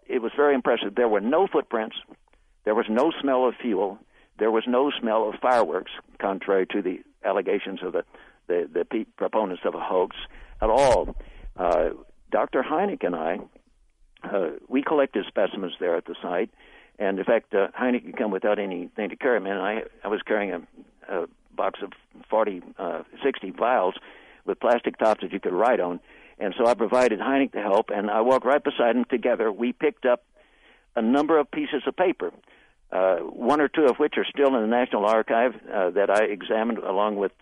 it was very impressive. There were no footprints. There was no smell of fuel. There was no smell of fireworks, contrary to the allegations of the proponents of a hoax at all. Dr. Heineck and I, we collected specimens there at the site, and in fact, Heineck could come without anything to carry. Man, I was carrying a box of 60 vials with plastic tops that you could write on, and so I provided Heineck the help, and I walked right beside him. Together, we picked up a number of pieces of paper, one or two of which are still in the National Archive that I examined along with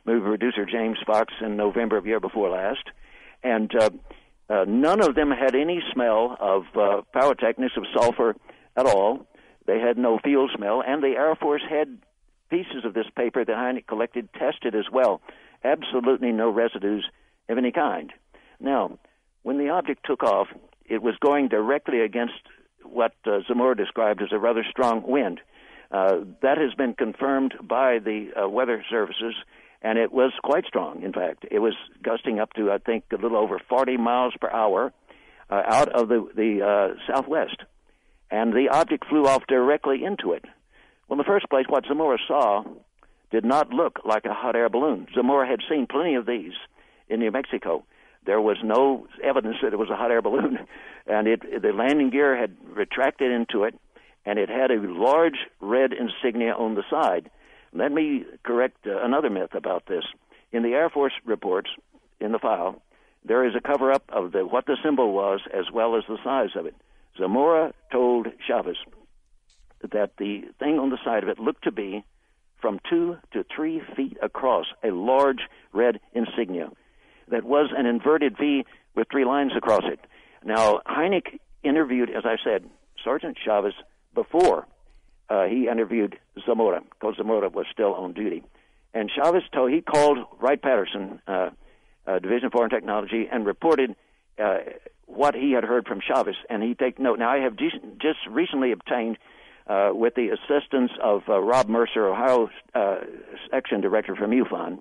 movie producer James Fox in November of year before last, and none of them had any smell of pyrotechnics, of sulfur at all. They had no fuel smell, and the Air Force had pieces of this paper that Heineck collected tested as well. Absolutely no residues of any kind. Now, when the object took off, it was going directly against what Zamora described as a rather strong wind. That has been confirmed by the weather services, and it was quite strong, in fact. It was gusting up to, I think, a little over 40 miles per hour out of the southwest. And the object flew off directly into it. Well, in the first place, what Zamora saw did not look like a hot air balloon. Zamora had seen plenty of these in New Mexico. There was no evidence that it was a hot air balloon, and the landing gear had retracted into it, and it had a large red insignia on the side. Let me correct another myth about this. In the Air Force reports, in the file, there is a cover-up of what the symbol was as well as the size of it. Zamora told Chavez that the thing on the side of it looked to be from 2 to 3 feet across, a large red insignia that was an inverted V with 3 lines across it. Now, Heineck interviewed, as I said, Sergeant Chavez before he interviewed Zamora, because Zamora was still on duty. And Chavez he called Wright-Patterson, Division of Foreign Technology, and reported what he had heard from Chavez, and he take note. Now, I have just recently obtained, with the assistance of Rob Mercer, Ohio Section Director from MUFON,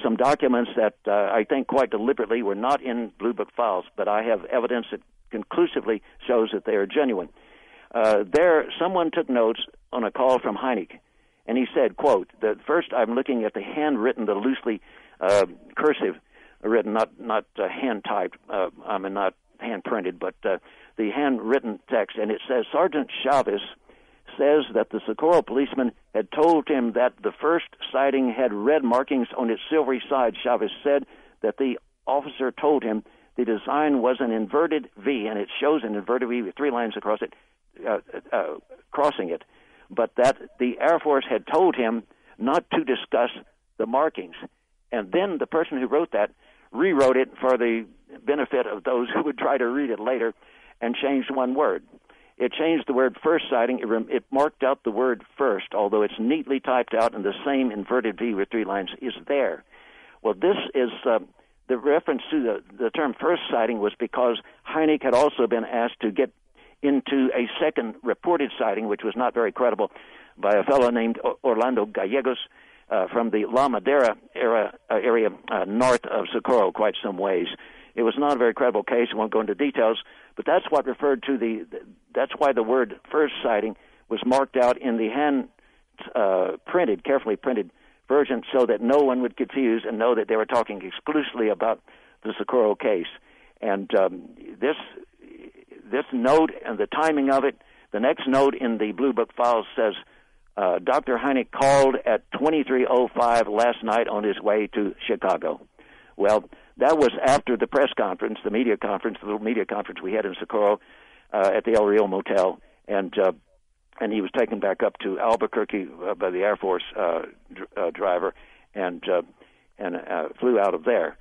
some documents that I think quite deliberately were not in Blue Book files, but I have evidence that conclusively shows that they are genuine. Someone took notes on a call from Hynek, and he said, quote, first I'm looking at the handwritten, the loosely cursive written, not hand-typed, not hand-printed, but the handwritten text, and it says, Sergeant Chavez says that the Socorro policeman had told him that the first sighting had red markings on its silvery side. Chavez said that the officer told him the design was an inverted V, and it shows an inverted V with three lines across it, crossing it, but that the Air Force had told him not to discuss the markings. And then the person who wrote that rewrote it for the benefit of those who would try to read it later and changed one word. It changed the word first sighting. It marked out the word first, although it's neatly typed out, and the same inverted V with three lines is there. Well, this is the reference to the term first sighting was because Hynek had also been asked to get into a second reported sighting, which was not very credible, by a fellow named Orlando Gallegos from the La Madera area north of Socorro, quite some ways. It was not a very credible case. I won't go into details, but that's what referred to that's why the word first sighting was marked out in the hand carefully printed version so that no one would confuse and know that they were talking exclusively about the Socorro case. And this note and the timing of it, the next note in the Blue Book files says, Dr. Hynek called at 23:05 last night on his way to Chicago. Well, that was after the press conference, the little media conference we had in Socorro at the El Rio Motel, and he was taken back up to Albuquerque by the Air Force driver and flew out of there.